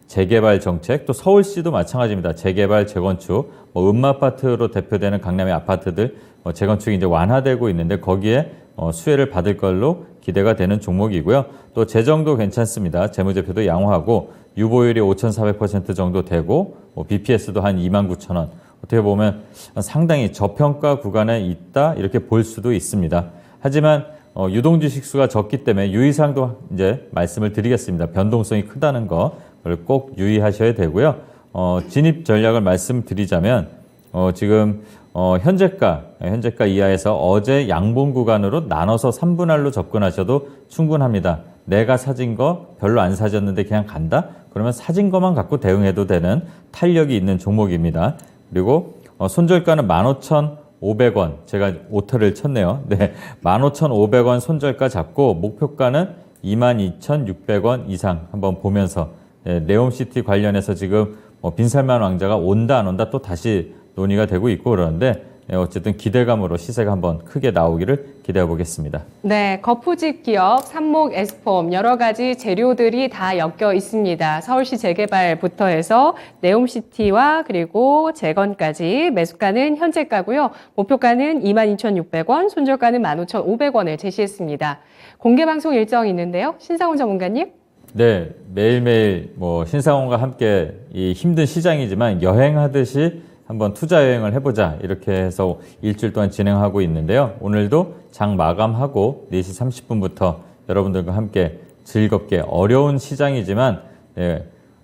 재개발 정책, 또 서울시도 마찬가지입니다. 재개발, 재건축, 음마아파트로 대표되는 강남의 아파트들 재건축이 이제 완화되고 있는데 거기에 수혜를 받을 걸로 기대가 되는 종목이고요. 또 재정도 괜찮습니다. 재무제표도 양호하고 유보율이 5,400% 정도 되고 BPS도 한 29,000원. 어떻게 보면 상당히 저평가 구간에 있다 이렇게 볼 수도 있습니다. 하지만 유동주식 수가 적기 때문에 유의사항도 이제 말씀을 드리겠습니다. 변동성이 크다는 거를 꼭 유의하셔야 되고요. 진입 전략을 말씀드리자면 지금 현재가 이하에서 어제 양봉 구간으로 나눠서 3분할로 접근하셔도 충분합니다. 내가 사진 거 별로 안 사졌는데 그냥 간다? 그러면 사진 거만 갖고 대응해도 되는 탄력이 있는 종목입니다. 그리고 손절가는 15,500원. 제가 오타를 쳤네요. 네, 15,500원 손절가 잡고 목표가는 22,600원 이상 한번 보면서 네옴시티 관련해서 지금 빈살만 왕자가 온다 안 온다 또 다시 논의가 되고 있고 그러는데 어쨌든 기대감으로 시세가 한번 크게 나오기를 기대해 보겠습니다. 네, 거푸집 기업, 삽목, 에스폼 여러 가지 재료들이 다 엮여 있습니다. 서울시 재개발부터 해서 네옴시티와 그리고 재건까지 매수가는 현재가고요. 목표가는 22,600원, 손절가는 15,500원을 제시했습니다. 공개방송 일정이 있는데요. 신상훈 전문가님. 네, 매일매일 신상훈과 함께 이 힘든 시장이지만 여행하듯이 한번 투자 여행을 해보자 이렇게 해서 일주일 동안 진행하고 있는데요. 오늘도 장 마감하고 4시 30분부터 여러분들과 함께 즐겁게 어려운 시장이지만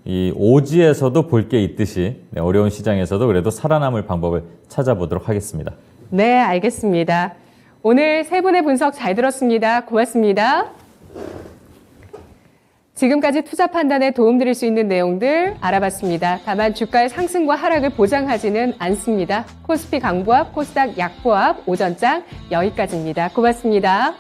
이 오지에서도 볼 게 있듯이 어려운 시장에서도 그래도 살아남을 방법을 찾아보도록 하겠습니다. 네, 알겠습니다. 오늘 세 분의 분석 잘 들었습니다. 고맙습니다. 지금까지 투자 판단에 도움드릴 수 있는 내용들 알아봤습니다. 다만 주가의 상승과 하락을 보장하지는 않습니다. 코스피 강보합, 코스닥 약보합, 오전장 여기까지입니다. 고맙습니다.